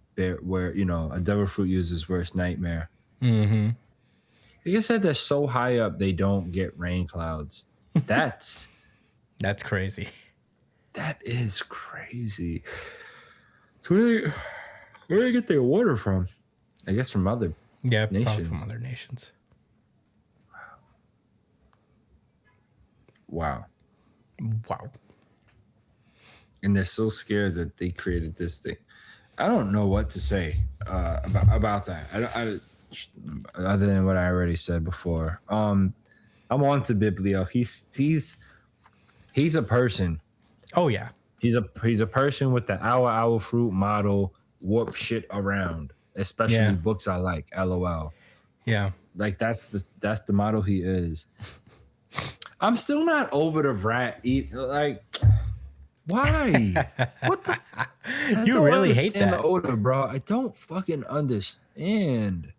where, a devil fruit user's worst nightmare. Like I said, they're so high up, they don't get rain clouds. That's crazy. That is crazy. So where do they get their water from? I guess from other nations. Probably from other nations. Wow. Wow. And they're so scared that they created this thing. I don't know what to say about that. I other than what I already said before. I'm on to Biblio. He's a person. Oh yeah. He's a person with the owl fruit model warp shit around, especially books I like. LOL. Yeah. Like that's the model he is. I'm still not over the rat eat. Like, why? What the? You really hate that, the odor, bro. I don't fucking understand.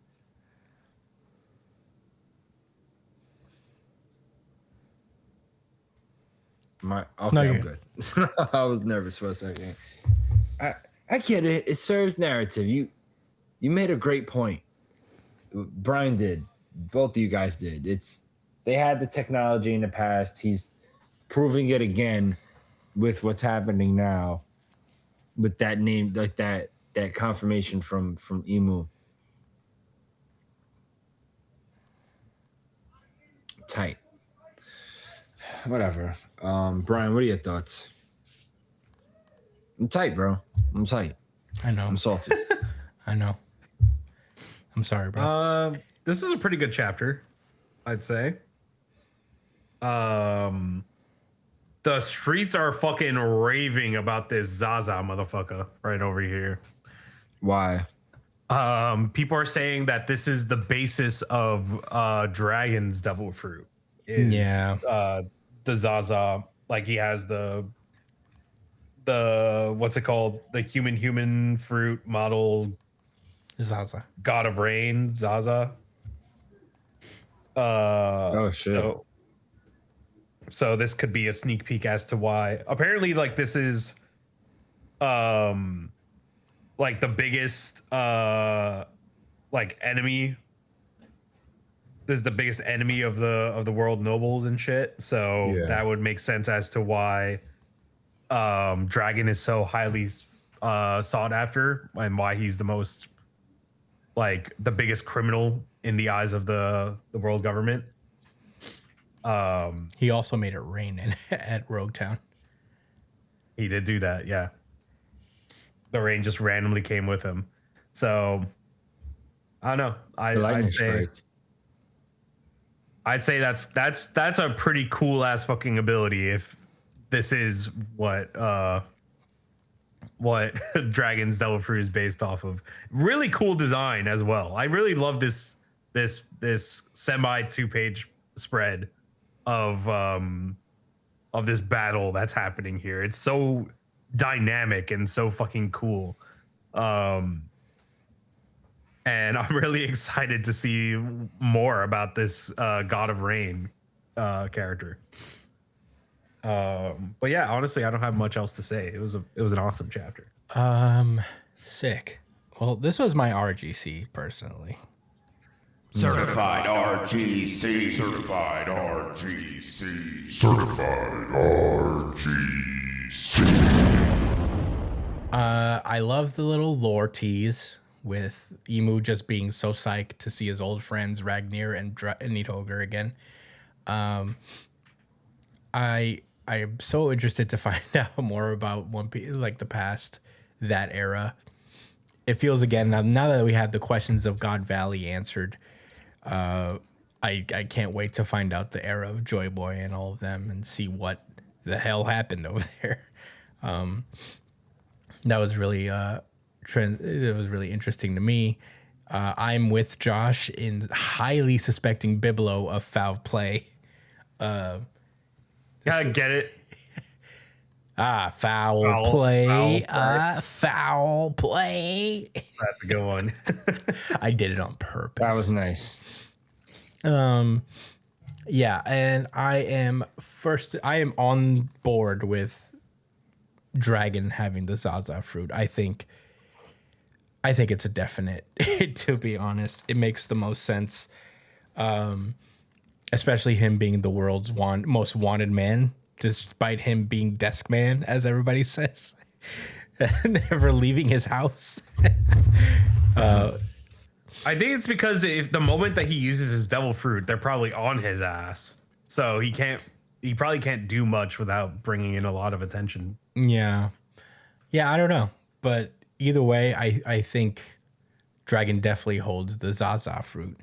I'm good. I was nervous for a second. I get it. It serves narrative. You made a great point. Brian did. Both of you guys did. They had the technology in the past. He's proving it again with what's happening now. With that name, like that confirmation from Emu. Tight. Whatever. Brian, what are your thoughts? I'm tight, bro. I'm tight. I know. I'm salty. I know. I'm sorry, bro. This is a pretty good chapter, I'd say. The streets are fucking raving about this Zaza motherfucker right over here. Why? People are saying that this is the basis of Dragon's devil fruit. The Zaza, like he has the what's it called? The human fruit model Zaza. God of Rain, Zaza. Oh shit. So this could be a sneak peek as to why. Apparently, like this is, like the biggest, like enemy. This is the biggest enemy of the world nobles and shit. So Yeah. that would make sense as to why, Dragon is so highly, sought after, and why he's the most, like the biggest criminal in the eyes of the world government. He also made it rain at Rogue Town. He did do that, yeah. The rain just randomly came with him. So I don't know. I'd say that's a pretty cool ass fucking ability if this is what Dragon's Devil Fruit is based off of. Really cool design as well. I really love this semi 2-page spread of this battle that's happening here. It's so dynamic and so fucking cool. And I'm really excited to see more about this God of Rain character. But yeah, honestly, I don't have much else to say. It was an awesome chapter. Sick. Well, this was my RGC personally. Certified RGC. Certified RGC. Certified RGC. I love the little lore tease with Emu just being so psyched to see his old friends Ragnir and Nidhogger again. I am so interested to find out more about One Piece, like the past, that era. It feels again now that we have the questions of God Valley answered. I can't wait to find out the era of Joy Boy and all of them and see what the hell happened over there. That was really it was really interesting to me. I'm with Josh in highly suspecting Biblo of foul play. Yeah, get it. Foul play. Foul play. That's a good one. I did it on purpose. That was nice. Yeah, and I am on board with Dragon having the Zaza fruit. I think it's a definite, to be honest. It makes the most sense. Especially him being the world's most wanted man, despite him being desk man, as everybody says. Never leaving his house. I think it's because if the moment that he uses his devil fruit, they're probably on his ass. So he probably can't do much without bringing in a lot of attention. Yeah, I don't know. But either way, I think Dragon definitely holds the Zaza fruit.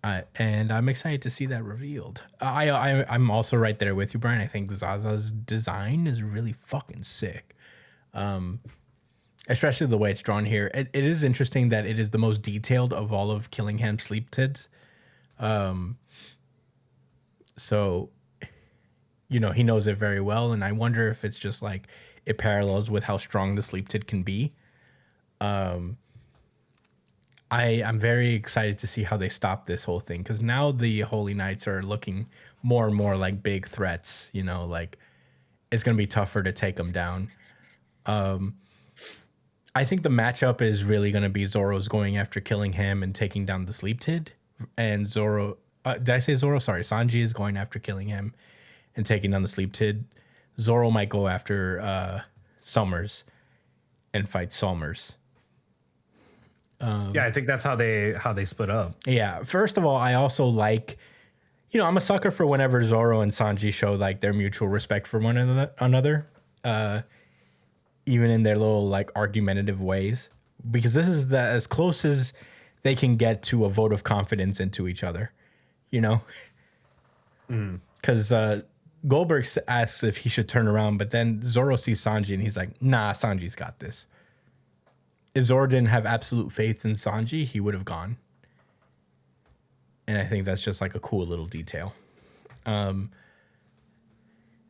And I'm excited to see that revealed. I'm also right there with you, Brian. I think Zaza's design is really fucking sick. Especially the way it's drawn here. It is interesting that it is the most detailed of all of Killingham's sleep tids. So, he knows it very well. And I wonder if it's just like it parallels with how strong the sleep tid can be. I'm very excited to see how they stop this whole thing, because now the Holy Knights are looking more and more like big threats. Like it's going to be tougher to take them down. I think the matchup is really going to be Zoro's going after Killingham and taking down the Sleep Tid, and Zoro. Did I say Zoro? Sorry, Sanji is going after Killingham and taking down the Sleep Tid. Zoro might go after Summers and fight Summers. Yeah, I think that's how they split up. Yeah. First of all, I also like, I'm a sucker for whenever Zoro and Sanji show like their mutual respect for one another, even in their little like argumentative ways, because this is as close as they can get to a vote of confidence into each other, because Goldberg asks if he should turn around, but then Zoro sees Sanji and he's like, nah, Sanji's got this. If Zoro didn't have absolute faith in Sanji, he would have gone. And I think that's just like a cool little detail.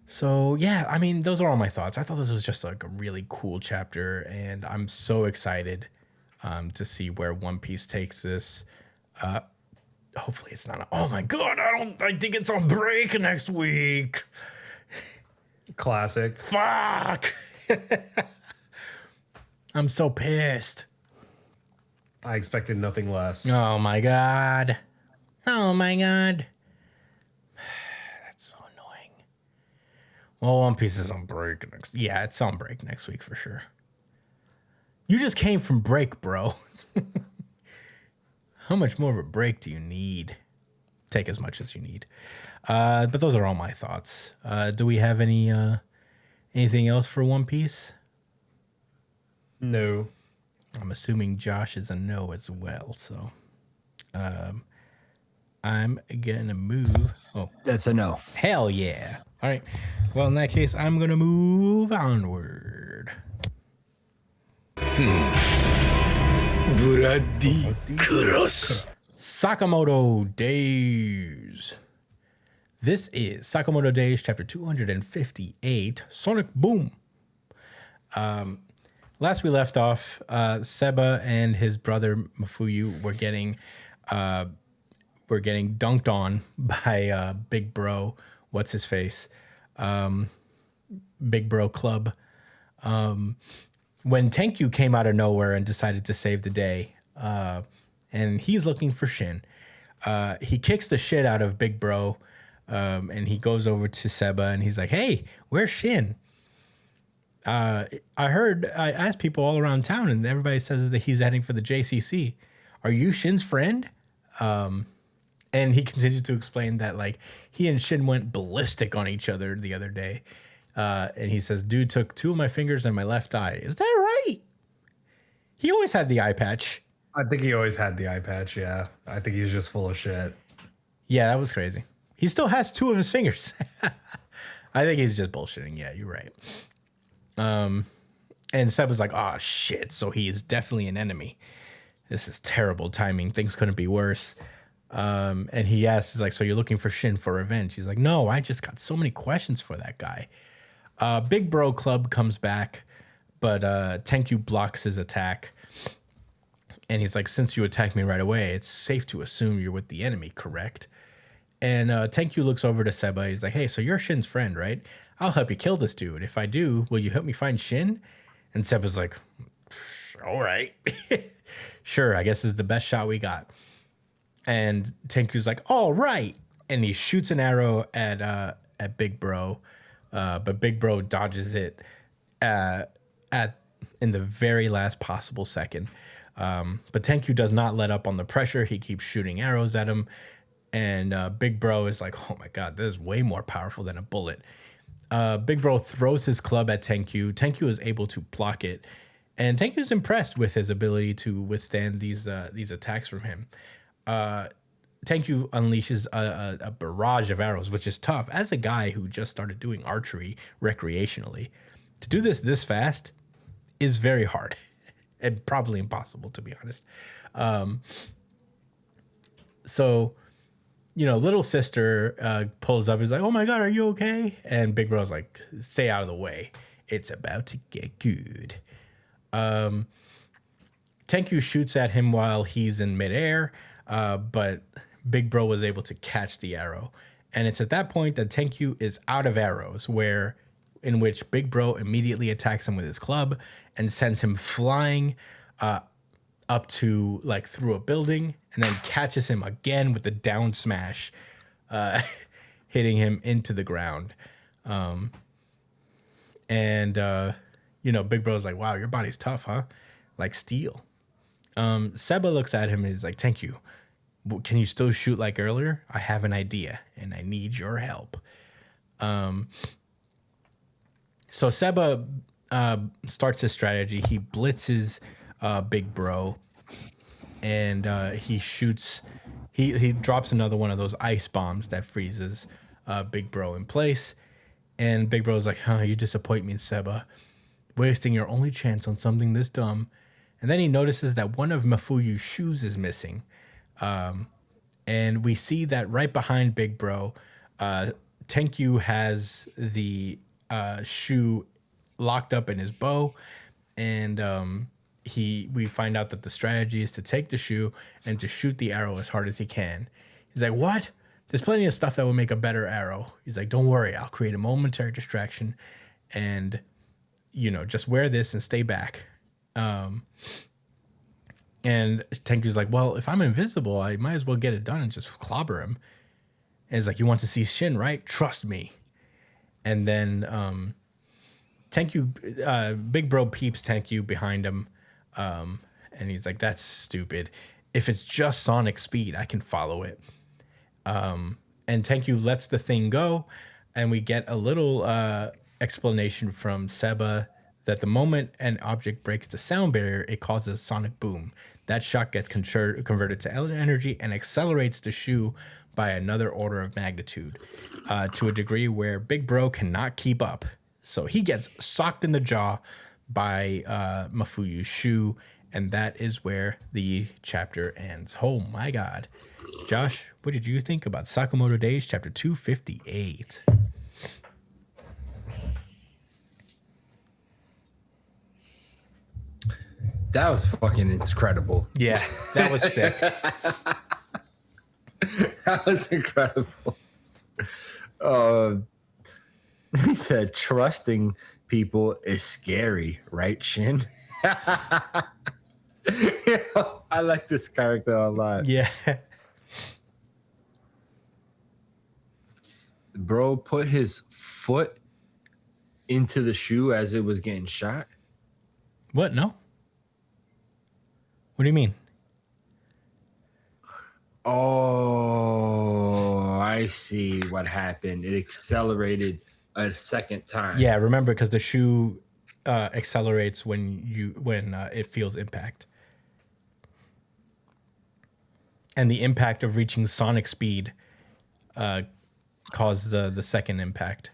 So yeah, I mean, those are all my thoughts. I thought this was just like a really cool chapter, and I'm so excited to see where One Piece takes this. Hopefully it's not. Oh my god! I think it's on break next week. Classic. Fuck! I'm so pissed. I expected nothing less. Oh my god. Oh my god. That's so annoying. Well, One Piece is on break next. Yeah, it's on break next week for sure. You just came from break, bro. How much more of a break do you need? Take as much as you need. But those are all my thoughts. Do we have anything else for One Piece? No. I'm assuming Josh is a no as well. So I'm gonna move. Oh, That's a no. hell yeah. All right. Well, in that case, I'm gonna move onward. Bloody cross. Sakamoto Days. This is Sakamoto Days, chapter 258, Sonic Boom. Last we left off, Seba and his brother Mafuyu were getting dunked on by Big Bro. What's his face? Big Bro Club. When Tenkyu came out of nowhere and decided to save the day, and he's looking for Shin. He kicks the shit out of Big Bro, and he goes over to Seba and he's like, "Hey, where's Shin?" I asked people all around town, and everybody says that he's heading for the JCC. Are you Shin's friend? And he continues to explain that like he and Shin went ballistic on each other the other day. And he says, "Dude took 2 of my fingers and my left eye." Is that right? He always had the eye patch. I think he always had the eye patch, yeah. I think he's just full of shit. Yeah, that was crazy. He still has 2 of his fingers. I think he's just bullshitting. Yeah, you're right. And Seb was like, "Oh shit, so he is definitely an enemy. This is terrible timing. Things couldn't be worse." And he asks, he's like, "So you're looking for Shin for revenge?" He's like, "No, I just got so many questions for that guy." Big Bro Club comes back, but Tenkyu blocks his attack. And he's like, "Since you attacked me right away, it's safe to assume you're with the enemy, correct?" And Tenkyu looks over to Seba. He's like, "Hey, so you're Shin's friend, right? I'll help you kill this dude. If I do, will you help me find Shin?" And Seba's like, "All right." Sure, I guess it's the best shot we got. And Tenkyu's like, "All right." And he shoots an arrow at Big Bro. But Big Bro dodges it in the very last possible second. But Tenkyu does not let up on the pressure. He keeps shooting arrows at him. And Big Bro is like, "Oh my god, this is way more powerful than a bullet." Big Bro throws his club at Tenkyu. Tenkyu is able to block it. And Tenkyu's impressed with his ability to withstand these attacks from him. Tenkyu unleashes a barrage of arrows, which is tough. As a guy who just started doing archery recreationally, to do this fast is very hard and probably impossible, to be honest. So, little sister pulls up. He's like, "Oh my god, are you okay?" And Big Bro's like, "Stay out of the way. It's about to get good." Tenkyu shoots at him while he's in midair, but Big Bro was able to catch the arrow. And it's at that point that Tenkyu is out of arrows, in which Big Bro immediately attacks him with his club and sends him flying up to through a building, and then catches him again with the down smash, hitting him into the ground. Big Bro's like, "Wow, your body's tough, huh? Like steel." Seba looks at him and he's like, "Tenkyu, can you still shoot like earlier? I have an idea and I need your help." So Seba starts his strategy. He blitzes Big Bro, and he shoots. He drops another one of those ice bombs that freezes Big Bro in place. And Big Bro's like, "Huh, you disappoint me, Seba. Wasting your only chance on something this dumb." And then he notices that one of Mafuyu's shoes is missing. And we see that right behind Big Bro, Tenkyu has the shoe locked up in his bow. And we find out that the strategy is to take the shoe and to shoot the arrow as hard as he can. He's like, what? There's plenty of stuff that will make a better arrow. He's like, don't worry, I'll create a momentary distraction and, just wear this and stay back. And Tenkyu's like, well, if I'm invisible, I might as well get it done and just clobber him. And he's like, you want to see Shin, right? Trust me. And then Tenkyu, Big Bro peeps Tenkyu behind him. And he's like, that's stupid. If it's just sonic speed, I can follow it. And Tenkyu lets the thing go. And we get a little explanation from Seba that the moment an object breaks the sound barrier, it causes a sonic boom. That shock gets converted to energy and accelerates the shoe by another order of magnitude to a degree where Big Bro cannot keep up. So he gets socked in the jaw by Mafuyu's shoe, and that is where the chapter ends. Oh my God. Josh, what did you think about Sakamoto Days, chapter 258? That was fucking incredible. Yeah, that was sick. That was incredible. He said, trusting people is scary, right, Shin? I like this character a lot. Yeah. Bro put his foot into the shoe as it was getting shot. What? No? What do you mean? Oh, I see what happened. It accelerated a second time. Yeah, remember, because the shoe accelerates when it feels impact. And the impact of reaching sonic speed caused the second impact.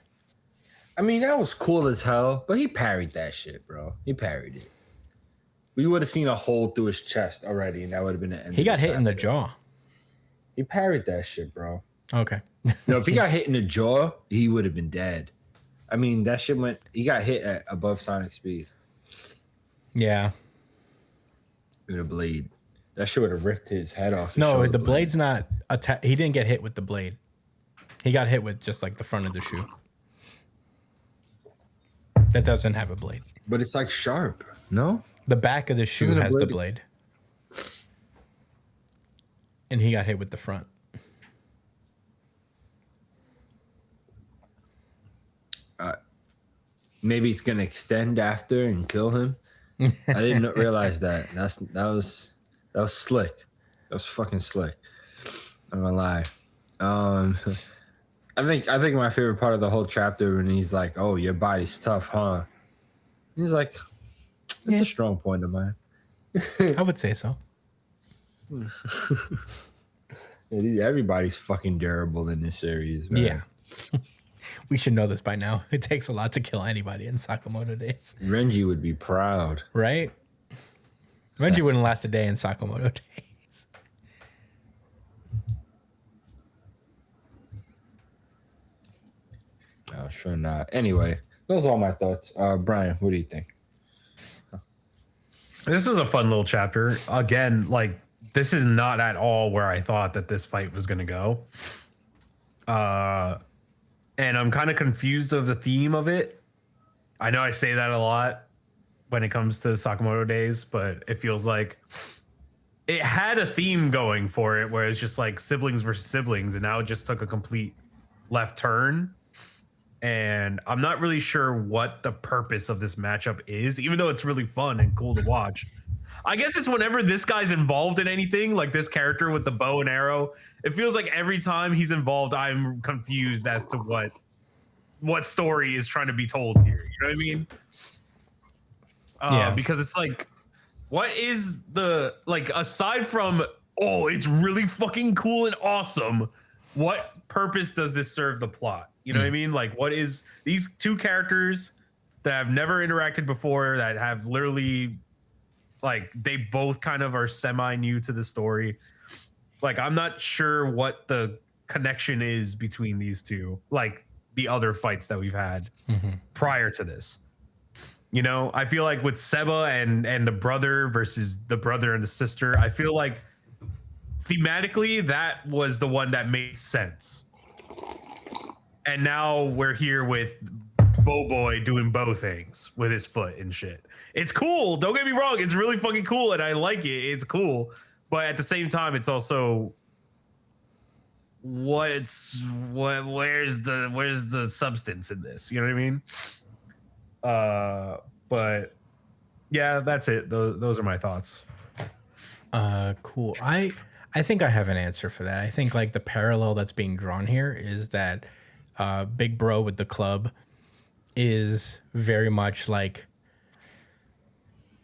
I mean, that was cool as hell, but he parried that shit, bro. He parried it. We would have seen a hole through his chest already, and that would have been the end. He got hit in the jaw. He parried that shit, bro. Okay. No, if he got hit in the jaw, he would have been dead. I mean, that shit went. He got hit at above sonic speed Yeah. with a blade. That shit would have ripped his head off. No, the blade's not. He didn't get hit with the blade. He got hit with just like the front of the shoe. That doesn't have a blade. But it's like sharp, no? The back of the shoe Isn't it has the blade? blade. And he got hit with the front. Maybe it's gonna extend after and kill him. I didn't realize that. That was slick. That was fucking slick. I'm gonna lie. I think my favorite part of the whole chapter when he's like, "Oh, your body's tough, huh?" He's like, "That's a strong point of mine." I would say so. Everybody's fucking durable in this series, man. Yeah. We should know this by now. It takes a lot to kill anybody in Sakamoto Days. Renji would be proud. Right? Renji wouldn't last a day in Sakamoto Days. Oh, sure not. Anyway, those are all my thoughts. Brian, what do you think? This was a fun little chapter. Again, like, this is not at all where I thought that this fight was going to go. And I'm kind of confused of the theme of it. I know I say that a lot when it comes to Sakamoto Days, but it feels like it had a theme going for it where it's just like siblings versus siblings, and now it just took a complete left turn. And I'm not really sure what the purpose of this matchup is, even though it's really fun and cool to watch. I guess it's whenever this guy's involved in anything, like this character with the bow and arrow, it feels like every time he's involved, I'm confused as to what story is trying to be told here. You know what I mean? Yeah. Because it's like, what is the, like, aside from, oh, it's really fucking cool and awesome, what purpose does this serve the plot? You know what I mean? Like, what is these two characters that have never interacted before, that have literally, like, they both kind of are semi new to the story. Like, I'm not sure what the connection is between these two, like the other fights that we've had prior to this. You know, I feel like with Seba and the brother versus the brother and the sister, I feel like thematically that was the one that made sense. And now we're here with Boy doing both things with his foot and shit. It's cool. Don't get me wrong. It's really fucking cool, and I like it. It's cool, but at the same time, it's also where's the substance in this? You know what I mean? But yeah, that's it. Those are my thoughts. Cool. I think I have an answer for that. I think like the parallel that's being drawn here is that Big Bro with the club is very much like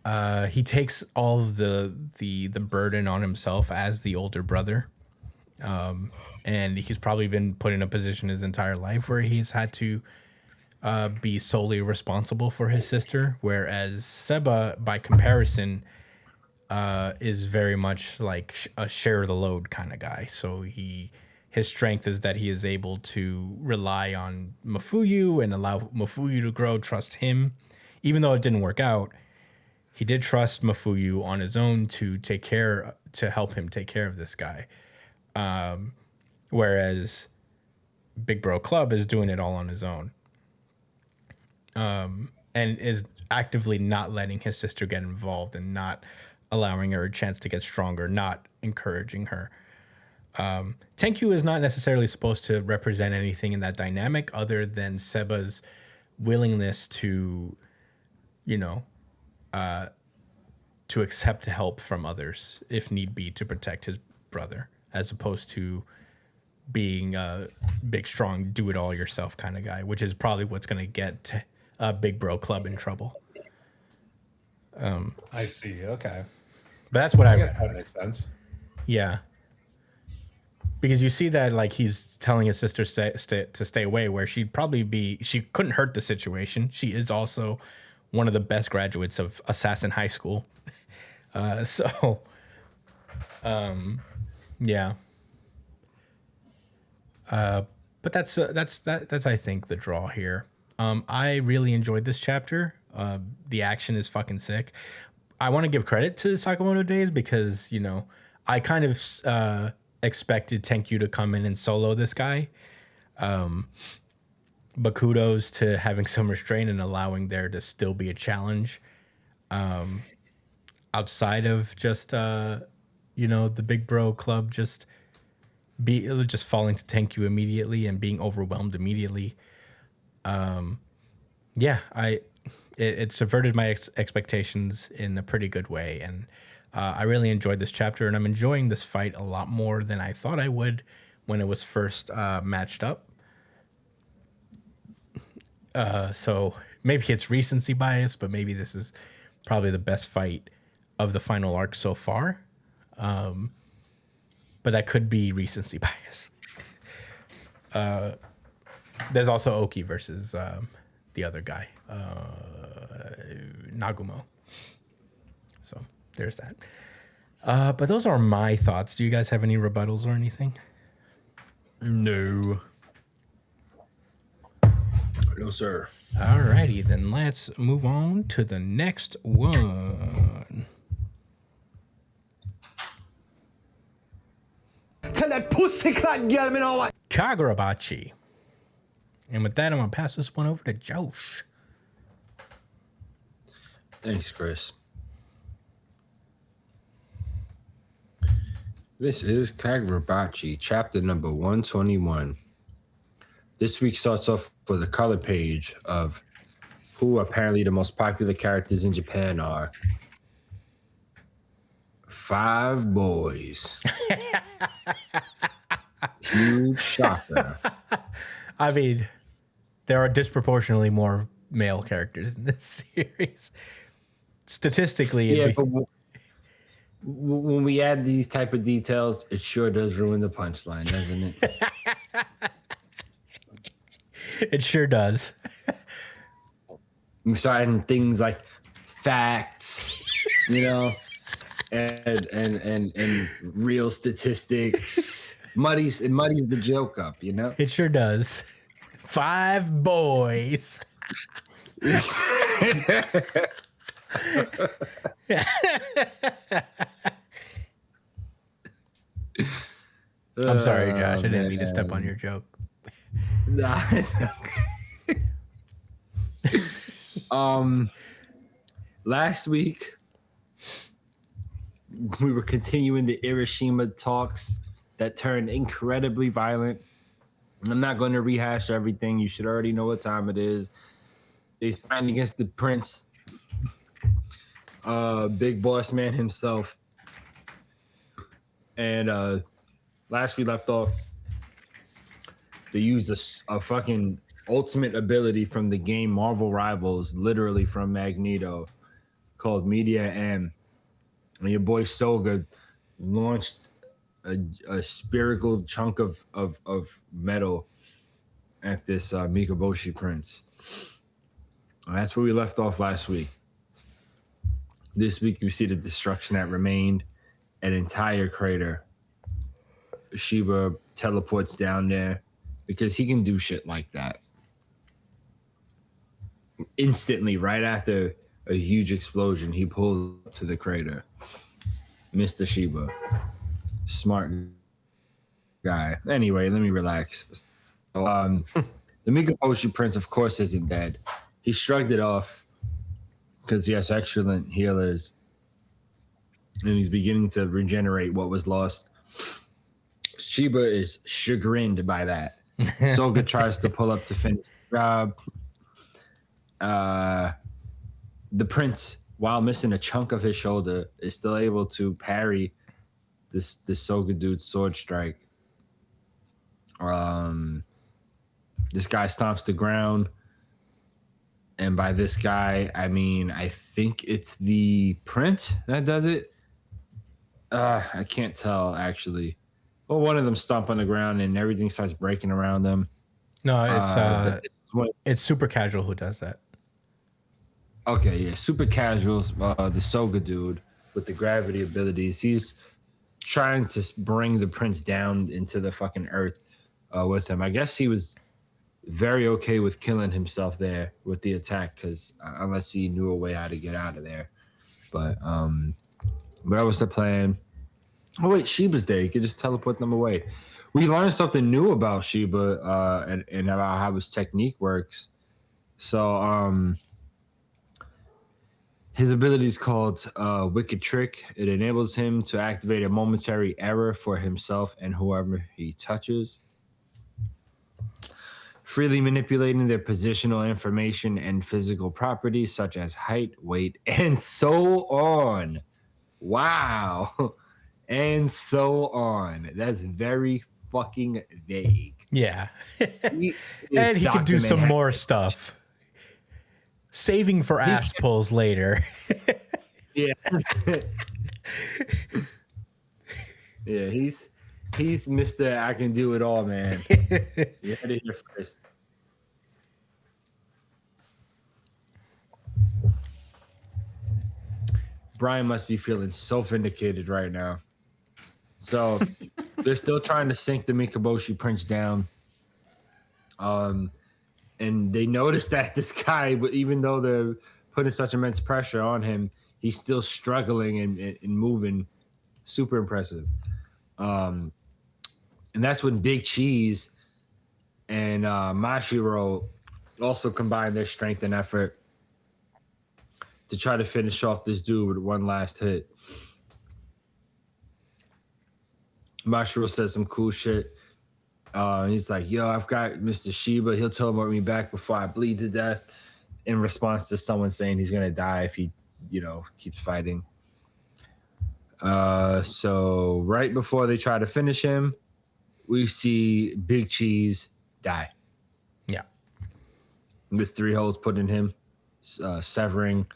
he takes all of the burden on himself as the older brother. And he's probably been put in a position his entire life where he's had to be solely responsible for his sister, whereas Seba, by comparison, is very much like a share the load kind of guy. So his strength is that he is able to rely on Mafuyu and allow Mafuyu to grow, trust him. Even though it didn't work out, he did trust Mafuyu on his own to help him take care of this guy. Whereas Big Bro Club is doing it all on his own. And is actively not letting his sister get involved and not allowing her a chance to get stronger, not encouraging her. Tenkyu is not necessarily supposed to represent anything in that dynamic other than Seba's willingness to, to accept help from others if need be to protect his brother, as opposed to being a big, strong, do it all yourself kind of guy, which is probably what's going to get Big Bro Club in trouble. I see. Okay. But that's what I guess that makes sense. Yeah. Because you see that like he's telling his sister to stay away, where she couldn't hurt the situation. She is also one of the best graduates of Assassin High School. Yeah. But that's I think the draw here. I really enjoyed this chapter. The action is fucking sick. I want to give credit to Sakamoto Days because, I kind of expected Tenkyu to come in and solo this guy. But kudos to having some restraint and allowing there to still be a challenge outside of just, the Big Bro Club just falling to Tenkyu immediately and being overwhelmed immediately. It subverted my expectations in a pretty good way, and I really enjoyed this chapter, and I'm enjoying this fight a lot more than I thought I would when it was first matched up. So maybe it's recency bias, but maybe this is probably the best fight of the final arc so far. But that could be recency bias. There's also Oki versus the other guy, Nagumo. So there's that. But those are my thoughts. Do you guys have any rebuttals or anything? No. No, sir. Alrighty, then let's move on to the next one. Tell that pussycat girl me know what. Kagurabachi. And with that, I'm going to pass this one over to Josh. Thanks, Chris. This is Kagurabachi, chapter number 121. This week starts off with a color page of who apparently the most popular characters in Japan are. 5 boys. Huge shocker. I mean, there are disproportionately more male characters in this series. Statistically, Yeah, but when we add these type of details, it sure does ruin the punchline, doesn't it? it sure does. We start adding things like facts, and real statistics. It muddies the joke up, It sure does. 5 boys. I'm sorry, Josh. I didn't mean to step on your joke. Nah, it's okay. Last week we were continuing the Hiroshima talks that turned incredibly violent. I'm not going to rehash everything. You should already know what time it is. He's fighting against the prince, big boss man himself. And last we left off, they used a fucking ultimate ability from the game Marvel Rivals, literally from Magneto, called Media M. And your boy Soga launched a spherical chunk of metal at this Mikaboshi prince. That's where we left off last week. This week you see the destruction that remained, an entire crater. Shiba teleports down there because he can do shit like that. Instantly, right after a huge explosion, he pulled up to the crater. Mr. Shiba. Smart guy. Anyway, let me relax. So, the Mikaboshi prince, of course, isn't dead. He shrugged it off because he has excellent healers. And he's beginning to regenerate what was lost. Shiba is chagrined by that. Soga tries to pull up to finish the job. The prince, while missing a chunk of his shoulder, is still able to parry this Soga dude's sword strike. This guy stomps the ground. And by this guy, I mean, I think it's the prince that does it. I can't tell, actually. Well, one of them stomp on the ground and everything starts breaking around them. No, it's Super Casual who does that. Okay, yeah, Super Casuals, the Soga dude with the gravity abilities. He's trying to bring the prince down into the fucking earth with him. I guess he was very okay with killing himself there with the attack, because unless he knew a way how to get out of there. But that was the plan. Oh wait, Shiba's there. You could just teleport them away. We learned something new about Shiba and about how his technique works. So his ability is called Wicked Trick. It enables him to activate a momentary error for himself and whoever he touches, freely manipulating their positional information and physical properties such as height, weight, and so on. Wow. And so on. That's very fucking vague. Yeah. And he could do some more stuff. Saving for ass pulls later. Yeah. Yeah, he's Mr. I can do it all, man. You heard it here first. Brian must be feeling so vindicated right now. So they're still trying to sink the Mikaboshi prince down. And they notice that this guy, even though they're putting such immense pressure on him, he's still struggling and moving. Super impressive. And that's when Big Cheese and Mashiro also combine their strength and effort to try to finish off this dude with one last hit. Mashiro says some cool shit. He's like, yo, I've got Mr. Shiba. He'll teleport me back before I bleed to death, in response to someone saying he's going to die if he, keeps fighting. So right before they try to finish him, we see Big Cheese die. Yeah. There's 3 holes put in him, severing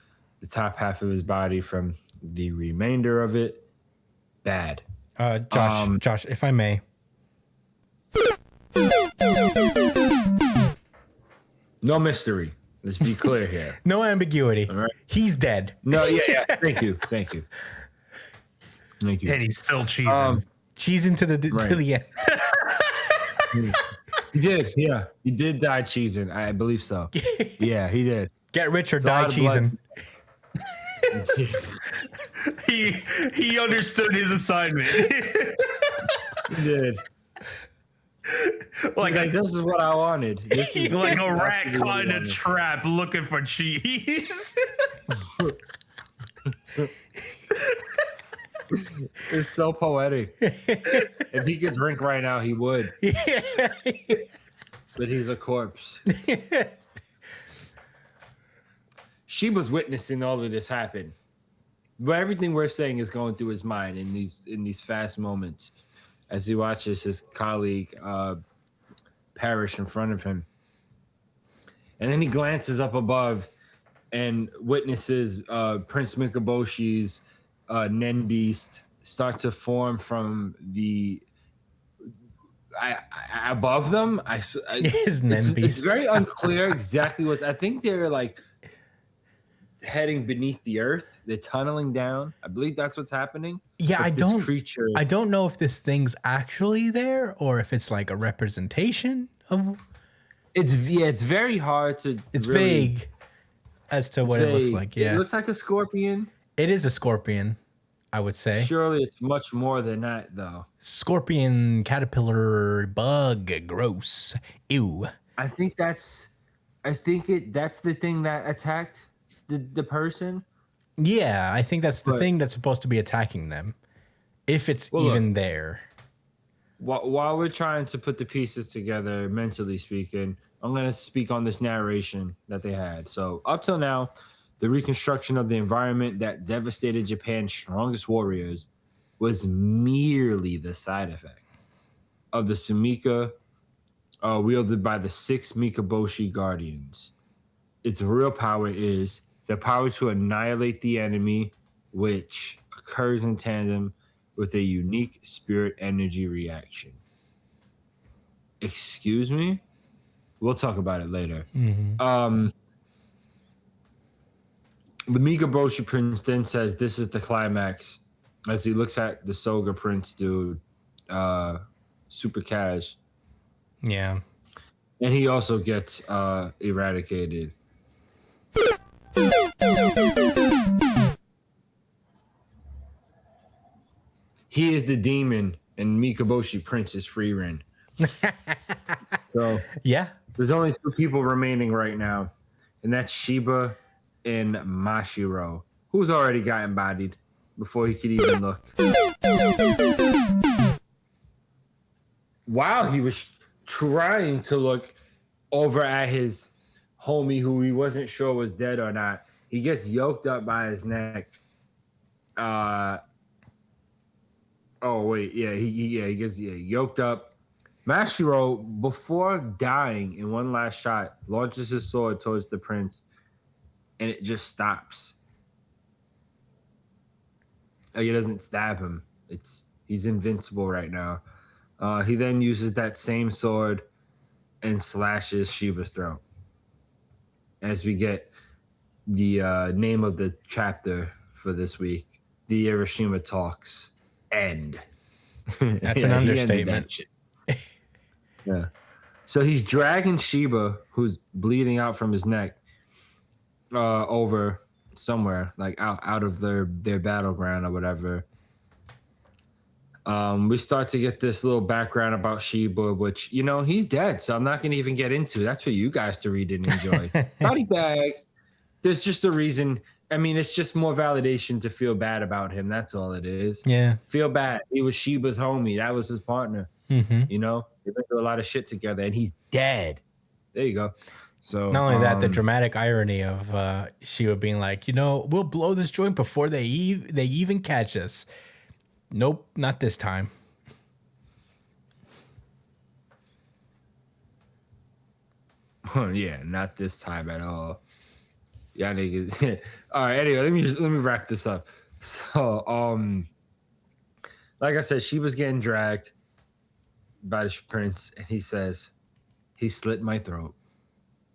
the top half of his body from the remainder of it. Bad. Josh, if I may. No mystery. Let's be clear here. No ambiguity. All right. He's dead. No, yeah. Thank you. And he's still cheesing. Cheesing to the end. He did, yeah. He did die cheesing. I believe so. Yeah, he did. Get rich or It's a lot die of blood. cheesing. He understood his assignment. He did. like Like, this is what I wanted. This is like a rat exactly what caught I in a wanted. trap looking for cheese. It's so poetic. If he could drink right now, he would. But he's a corpse. Shiba's witnessing all of this happen. But everything we're saying is going through his mind in these fast moments as he watches his colleague perish in front of him. And then he glances up above and witnesses Prince Mikaboshi's Nen Beast start to form from the above them. His Nen It's Beast. very unclear exactly what's. I think they're like heading beneath the earth. They're tunneling down. I believe that's what's happening. Yeah, But I this don't. creature. I don't know if this thing's actually there or if it's like a representation of. It's very hard to. It's really, vague as to what it looks vague. like. Yeah, It looks like a scorpion. it is a scorpion. I would say Surely it's much more than that, though. scorpion, caterpillar, bug, gross, ew. I think that's the thing that attacked the person. Yeah, I think that's the But- thing that's supposed to be attacking them, if it's Well, even there. While we're trying to put the pieces together, mentally speaking, I'm going to speak on this narration that they had. So up till now, the reconstruction of the environment that devastated Japan's strongest warriors was merely the side effect of the Sumika wielded by the 6 Mikaboshi Guardians. Its real power is the power to annihilate the enemy, which occurs in tandem with a unique spirit energy reaction. Excuse me? We'll talk about it later. The Mikaboshi Prince then says this is the climax as he looks at the Soga Prince dude, Super Cash. Yeah. And he also gets eradicated. He is the demon, and Mikaboshi Prince is Freerin. So Yeah. there's only 2 people remaining right now, and that's Shiba and Mashiro, who's already got embodied before he could even look. While he was trying to look over at his homie who he wasn't sure was dead or not, he gets yoked up by his neck. He gets yoked up. Mashiro, before dying in one last shot, launches his sword towards the prince, and it just stops. Like, it doesn't stab him. He's invincible right now. He then uses that same sword and slashes Shiba's throat. As we get the name of the chapter for this week, the Hiroshima Talks end. That's an he ended understatement. that shit. Yeah. So he's dragging Shiba, who's bleeding out from his neck, over somewhere, like out of their battleground or whatever. We start to get this little background about Shiba, which, he's dead, so I'm not going to even get into. That's for you guys to read and enjoy. Body bag. There's just a reason. I mean, it's just more validation to feel bad about him. That's all it is. Yeah. Feel bad. He was Shiba's homie. That was his partner. Mm-hmm. They went through a lot of shit together, and he's dead. There you go. So Not only that, the dramatic irony of Shiva being like, we'll blow this joint before they even catch us. Nope, not this time. Yeah, not this time at all. Yeah, niggas. All right. Anyway, let me wrap this up. So, like I said, she was getting dragged by the prince, and he says, "He slit my throat."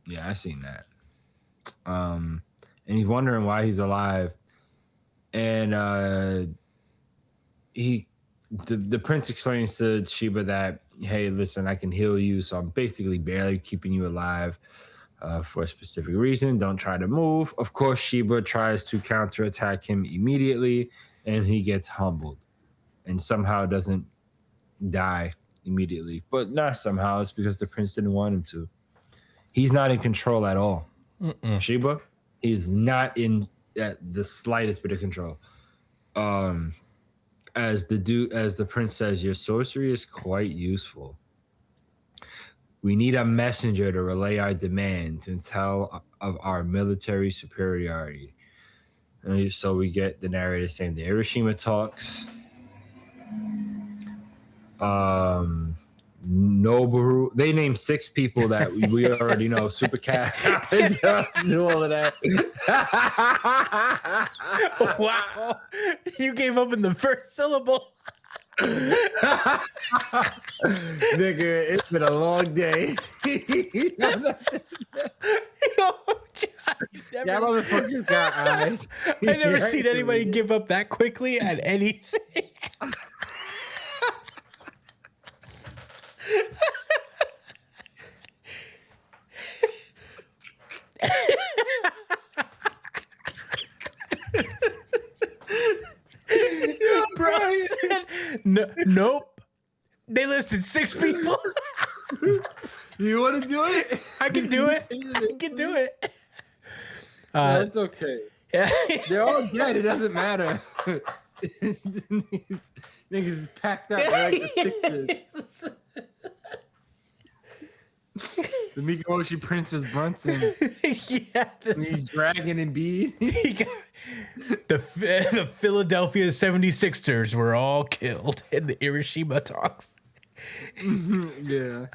Yeah, I seen that. And he's wondering why he's alive, and the prince explains to Shiba that, hey, listen, I can heal you, so I'm basically barely keeping you alive. for a specific reason. Don't try to move. Of course, Sheba tries to counterattack him immediately, and he gets humbled and somehow doesn't die immediately. But not somehow. It's because the prince didn't want him to. He's not in control at all. Sheba, he's not in the slightest bit of control. As the prince says, your sorcery is quite useful. We need a messenger to relay our demands and tell of our military superiority. And so we get the narrator saying the Hiroshima talks. Noboru. They named 6 people that we already know. Super Cat. Do all of that. Wow. You gave up in the first syllable. Nigga, it's been a long day. That motherfucker's got eyes. I never seen anybody give up that quickly at anything. Bro said, nope. They listed 6 people. You want to do it? I can do it. I can do it. That's okay. Yeah. They're all dead. It doesn't matter. Niggas is packed up like the Sixers. The Mikoshi Prince is Brunson. Yeah. He's dragging and bead. The Philadelphia 76ers were all killed in the Hiroshima talks. Yeah.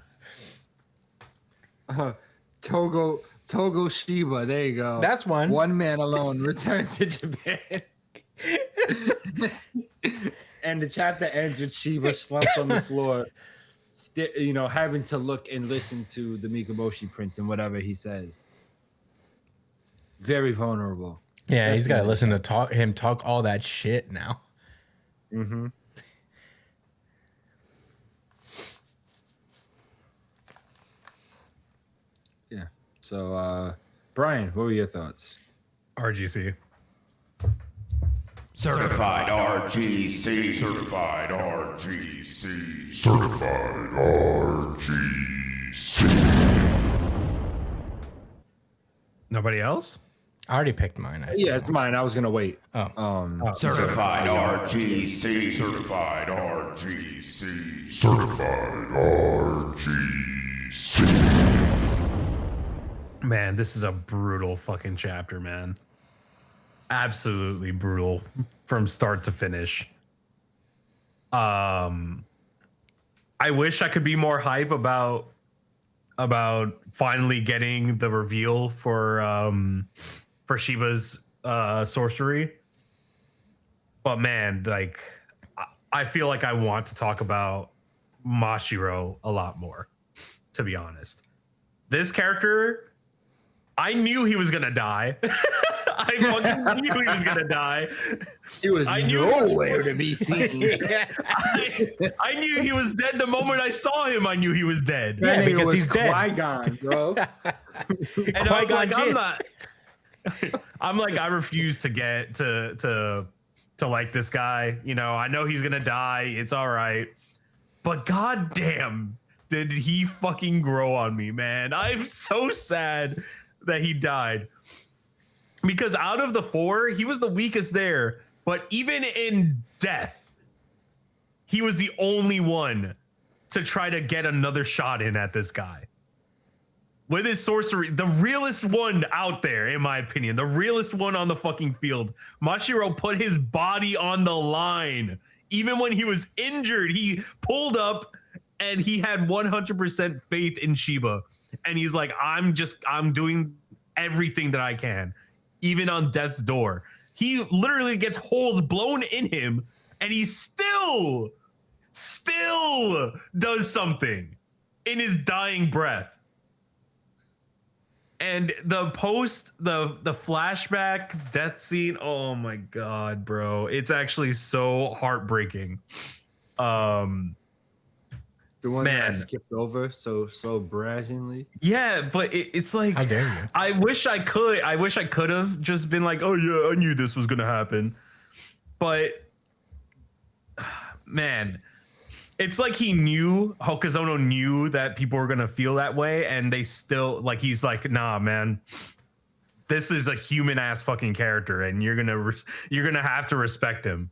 Togo Shiba. There you go. That's one. One man alone returned to Japan. And the chapter ends with Shiba slumped on the floor, having to look and listen to the Mikoshi Prince and whatever he says. Very vulnerable. Yeah, he's got to listen to him talk all that shit now. Mm-hmm. Yeah. So, Brian, what were your thoughts? RGC. Certified RGC. Certified RGC. Certified RGC. Nobody else? I already picked mine. Yeah, it's mine. I was gonna wait. Certified RGC. Certified RGC. Certified RGC. Man, this is a brutal fucking chapter, man. Absolutely brutal from start to finish. I wish I could be more hype about finally getting the reveal for Shiba's sorcery. But man, like I feel like I want to talk about Mashiro a lot more, to be honest. This character, I knew he was gonna die. I fucking knew he was gonna die. He was nowhere to be seen. I knew he was dead the moment I saw him. I knew he was dead. Yeah, because he's dead. Qui-Gon, bro. And I was like, I refuse to get to like this guy. You know, I know he's gonna die. It's all right. But goddamn, did he fucking grow on me, man? I'm so sad that he died. Because out of the 4, he was the weakest there. But even in death, he was the only one to try to get another shot in at this guy. With his sorcery, the realest one out there, in my opinion, the realest one on the fucking field. Mashiro put his body on the line. Even when he was injured, he pulled up and he had 100% faith in Shiba. And he's like, I'm doing everything that I can. Even on death's door, he literally gets holes blown in him, and he still does something in his dying breath. And the flashback death scene, oh my god, bro, it's actually so heartbreaking. The The one that I Man. skipped over so brazenly. Yeah, but it's like, How dare you? I wish I could have just been like, oh yeah, I knew this was gonna happen. But man, it's like Hokuzono knew that people were gonna feel that way, and they still like, he's like, nah, man, this is a human ass fucking character, and you're gonna have to respect him,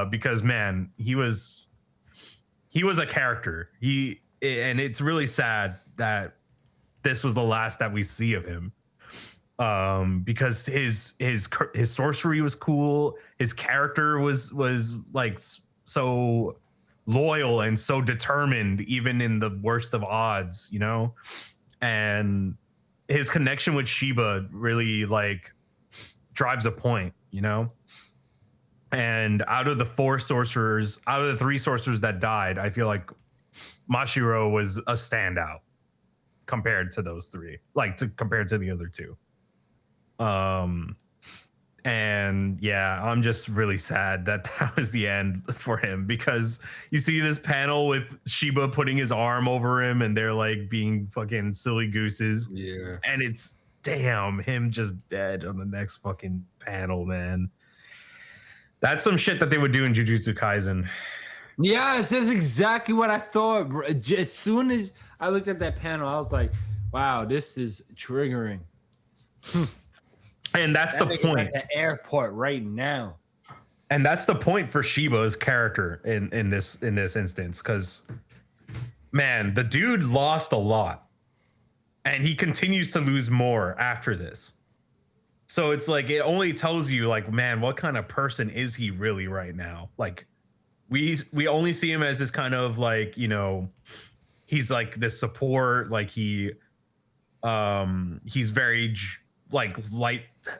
because man, he was a character. And it's really sad that this was the last that we see of him, because his sorcery was cool. His character was like so loyal and so determined, even in the worst of odds, you know. And his connection with Shiba really like drives a point, you know. And out of the three sorcerers that died, I feel like Mashiro was a standout compared to those three, compared to the other two. And yeah, I'm just really sad that was the end for him, because you see this panel with Shiba putting his arm over him and they're like being fucking silly gooses. Yeah. And it's him just dead on the next fucking panel, man. That's some shit that they would do in Jujutsu Kaisen. Yes, that's exactly what I thought. Bro. As soon as I looked at that panel, I was like, wow, this is triggering. And that's the point. At the airport right now. And that's the point for Shiba's character in this instance, because man, the dude lost a lot, and he continues to lose more after this. So it's like, it only tells you like, man, what kind of person is he really right now? Like, we only see him as this kind of like, you know, he's like this support, like he's very like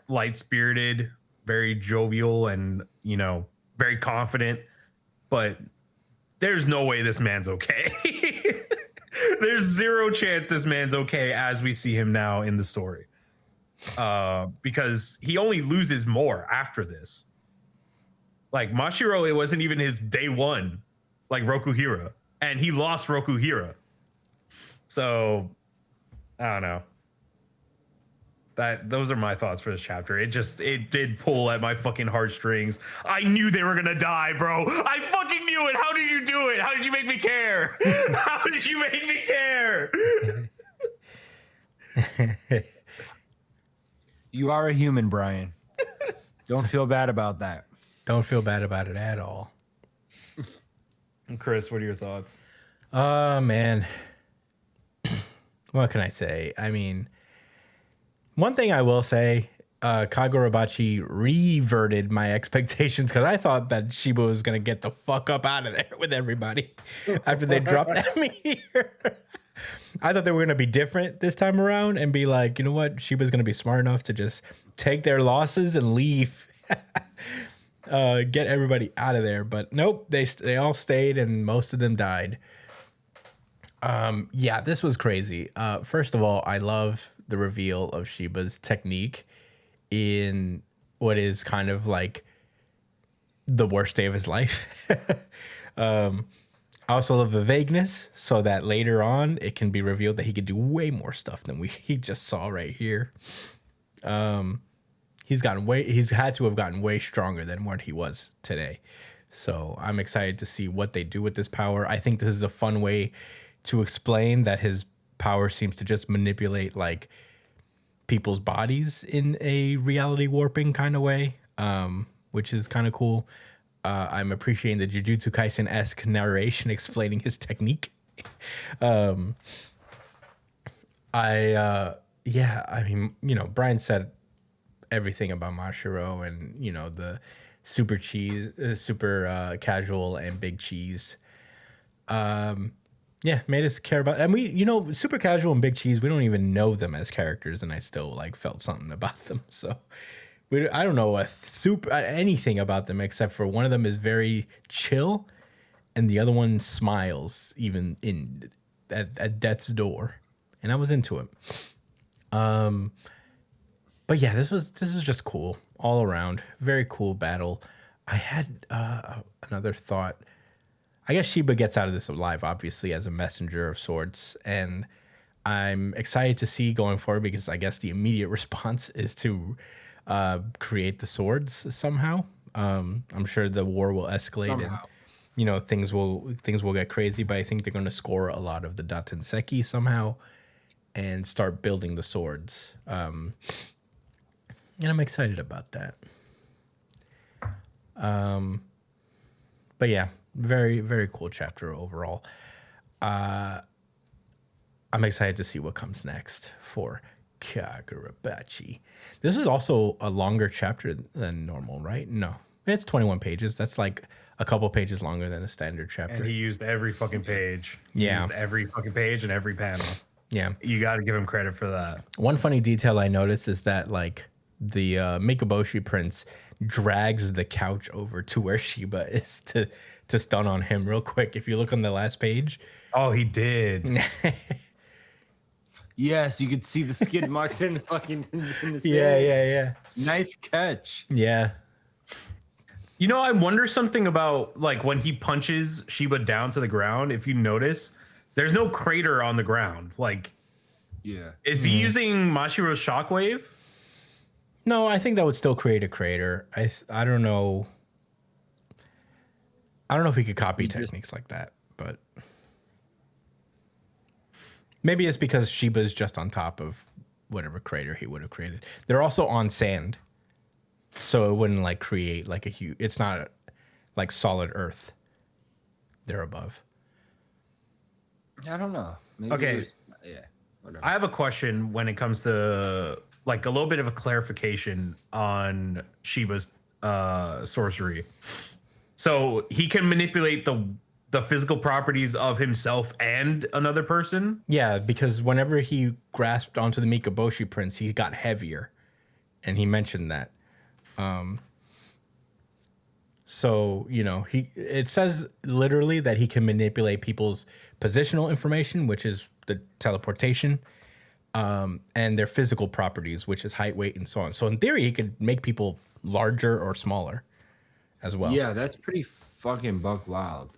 light spirited, very jovial, and you know, very confident. But there's no way this man's okay. There's zero chance this man's okay as we see him now in the story, because he only loses more after this. Like Mashiro, it wasn't even his day one, like Rokuhira, and he lost Rokuhira. So I don't know. Those are my thoughts for this chapter. It did pull at my fucking heartstrings. I knew they were gonna die, bro. I fucking knew it. How did you do it? How did you make me care? How did you make me care? You are a human, Brian. Don't feel bad about that. Don't feel bad about it at all. Chris, what are your thoughts? Man. What can I say? I mean, one thing I will say, Kagurabachi reverted my expectations, because I thought that Shiba was going to get the fuck up out of there with everybody after they dropped that meteor. I thought they were going to be different this time around and be like, you know what? Shiba's going to be smart enough to just take their losses and leave. Get everybody out of there. But nope, they all stayed and most of them died. Yeah, this was crazy. First of all, I love the reveal of Shiba's technique in what is kind of like the worst day of his life. I also love the vagueness, so that later on it can be revealed that he could do way more stuff than he just saw right here. He's had to have gotten way stronger than what he was today. So I'm excited to see what they do with this power. I think this is a fun way to explain that his power seems to just manipulate like people's bodies in a reality warping kind of way, which is kind of cool. I'm appreciating the Jujutsu Kaisen-esque narration explaining his technique. I mean, you know, Brian said everything about Mashiro and, you know, the super casual and big cheese. Yeah, made us care about, and we, you know, super casual and big cheese, we don't even know them as characters, and I still like felt something about them. So I don't know anything about them except for one of them is very chill and the other one smiles even at death's door, and I was into it. But yeah, this was just cool all around. Very cool battle. I had another thought. I guess Sheba gets out of this alive, obviously, as a messenger of swords. And I'm excited to see going forward because I guess the immediate response is to create the swords somehow. I'm sure the war will escalate and things will get crazy, but I think they're going to score a lot of the Datenseki somehow and start building the swords. And I'm excited about that. But yeah, very, very cool chapter overall. I'm excited to see what comes next for Kagurabachi. This is also a longer chapter than normal, right? No, it's 21 pages. That's like a couple pages longer than a standard chapter. And he used every fucking page. He Yeah. used every fucking page and every panel. Yeah. You got to give him credit for that. One funny detail I noticed is that like the Mikaboshi prince drags the couch over to where Sheba is to stun on him real quick. If you look on the last page. Oh, he did. Yes, you could see the skid marks in the fucking in the sand. Yeah. Nice catch. Yeah. You know, I wonder something about like when he punches Sheba down to the ground. If you notice, there's no crater on the ground. Like, Yeah. is he using Mashiro's shockwave? No, I think that would still create a crater. I don't know. I don't know if he could copy techniques like that, but maybe it's because Sheba's just on top of whatever crater he would have created. They're also on sand, so it wouldn't like create like a huge. It's not like solid earth. They're above. I don't know. Maybe Okay. it was- yeah. Whatever. I have a question when it comes to like a little bit of a clarification on Sheba's sorcery. So he can manipulate the physical properties of himself and another person. Yeah, because whenever he grasped onto the Mikaboshi prince, he got heavier, and he mentioned that. So it says literally that he can manipulate people's positional information, which is the teleportation, and their physical properties, which is height, weight, and so on. So in theory, he could make people larger or smaller as well. Yeah, that's pretty fucking buck wild.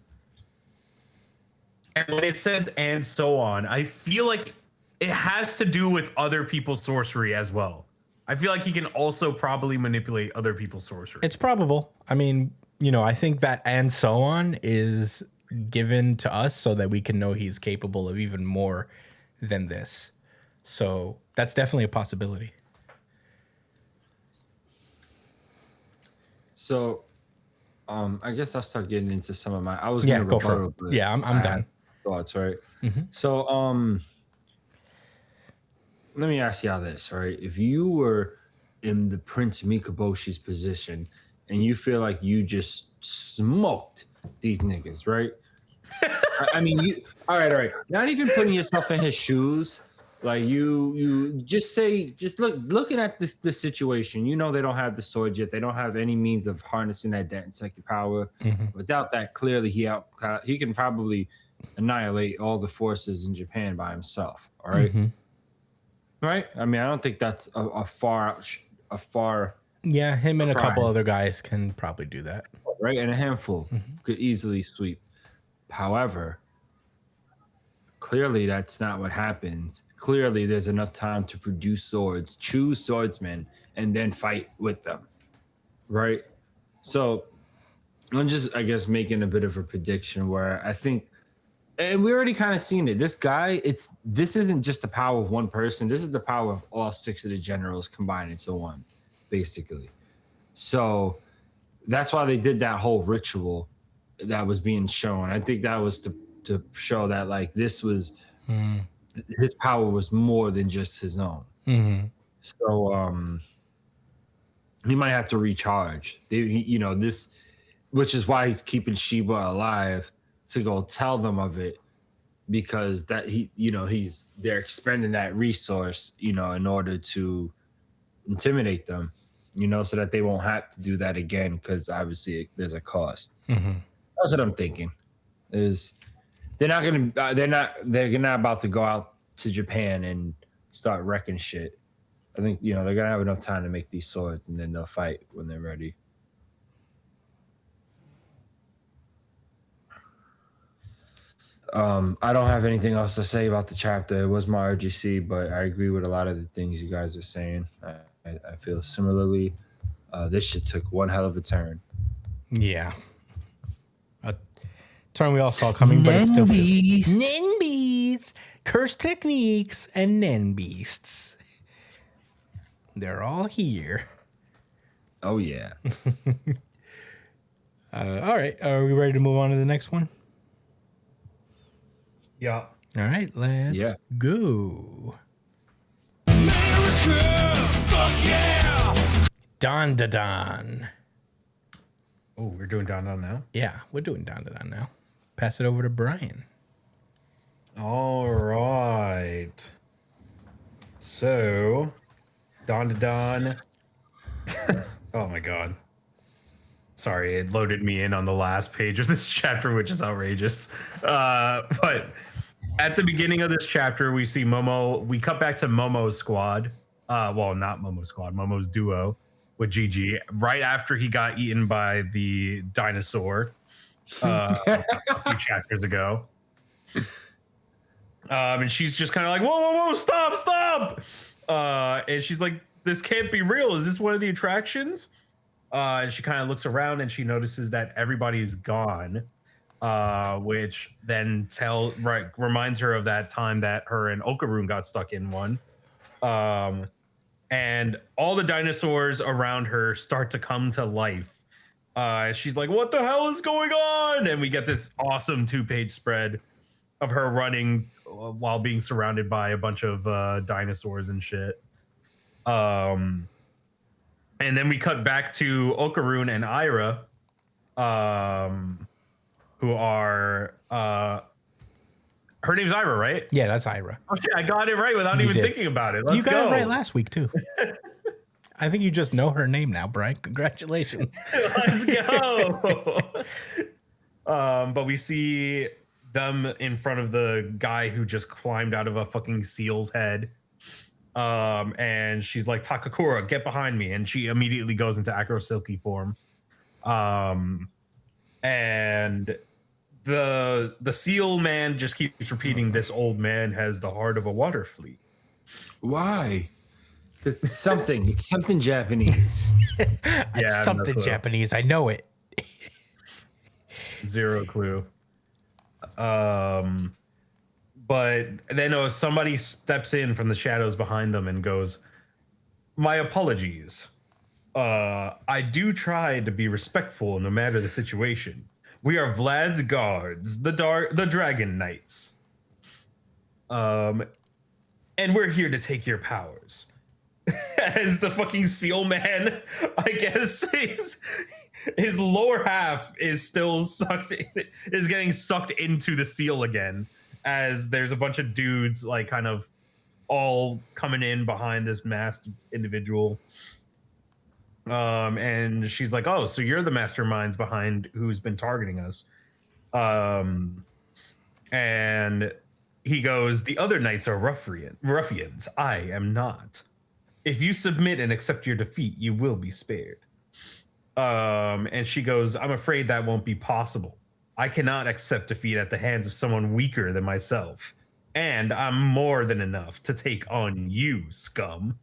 And when it says and so on, I feel like it has to do with other people's sorcery as well. I feel like he can also probably manipulate other people's sorcery. It's probable. I mean, I think that and so on is given to us so that we can know he's capable of even more than this. So that's definitely a possibility. So, I guess I'll start getting into some of my. I was gonna Go for rebuttal, it. but Yeah, I'm I done. had thoughts, right? So, let me ask y'all this, right? If you were in the Prince Mikaboshi's position and you feel like you just smoked these niggas, right? I mean, all right. Not even putting yourself in his shoes. Like you just looking at the situation, they don't have the sword yet. They don't have any means of harnessing that Denseki power. Without that, clearly he can probably annihilate all the forces in Japan by himself. All right. Right. I mean, I don't think that's a far. Yeah, him and a couple Surprise. other guys can probably do that. Right. And a handful could easily sweep. However, clearly that's not what happens. Clearly there's enough time to produce swords, choose swordsmen, and then fight with them. Right? So I'm just, I guess, making a bit of a prediction where I think, and we already kind of seen it. This guy, this isn't just the power of one person. This is the power of all 6 of the generals combined into one, basically. So that's why they did that whole ritual that was being shown. I think that was to show that like this was his power was more than just his own. So he might have to recharge. This, which is why he's keeping Sheba alive to go tell them of it, because that they're expending that resource, in order to intimidate them, so that they won't have to do that again, because obviously there's a cost. That's what I'm thinking. They're not about to go out to Japan and start wrecking shit. I think they're gonna have enough time to make these swords, and then they'll fight when they're ready. I don't have anything else to say about the chapter. It was my RGC, but I agree with a lot of the things you guys are saying. I feel similarly. This shit took one hell of a turn. Yeah. A turn we all saw coming, but it still feels. Nen beasts, cursed techniques, and nen beasts. They're all here. Oh yeah. All right. Are we ready to move on to the next one? Yeah. All right. Let's go. Dandadan. Oh, we're doing Dandadan now? Yeah, we're doing Dandadan now. Pass it over to Brian. All right. So, Dandadan. Oh my god. Sorry, it loaded me in on the last page of this chapter, which is outrageous. But at the beginning of this chapter, we see Momo. We cut back to Momo's squad. Well, not Momo's squad, Momo's duo with Gigi. Right after he got eaten by the dinosaur a few chapters ago. And she's just kind of like, whoa, whoa, whoa, stop, stop. And she's like, this can't be real. Is this one of the attractions? And she kind of looks around and she notices that everybody's gone, which then reminds her of that time that her and Okaroon got stuck in one. And all the dinosaurs around her start to come to life. She's like, what the hell is going on? And we get this awesome 2-page spread of her running while being surrounded by a bunch of dinosaurs and shit. And then we cut back to Okaroon and Ira, who are her name's Ira, right? Yeah, that's Ira. Oh shit, I got it right without even thinking about it. Let's you got go. it right last week too. I think you just know her name now, Brian. Congratulations. Let's go. But we see them in front of the guy who just climbed out of a fucking seal's head. And she's like, Takakura, get behind me. And she immediately goes into Acro Silky form. And the seal man just keeps repeating, this old man has the heart of a water flea. Why? This is something. It's something Japanese. It's something Japanese. I know it. Zero clue. But then somebody steps in from the shadows behind them and goes, my apologies. I do try to be respectful no matter the situation. We are Vlad's guards, the Dragon Knights. And we're here to take your powers. As the fucking seal man, I guess his lower half is still getting sucked into the seal again, as there's a bunch of dudes like kind of all coming in behind this masked individual. And she's like, oh, so you're the masterminds behind who's been targeting us. And he goes, the other knights are ruffians. I am not. If you submit and accept your defeat, you will be spared. And she goes, I'm afraid that won't be possible. I cannot accept defeat at the hands of someone weaker than myself. And I'm more than enough to take on you, scum.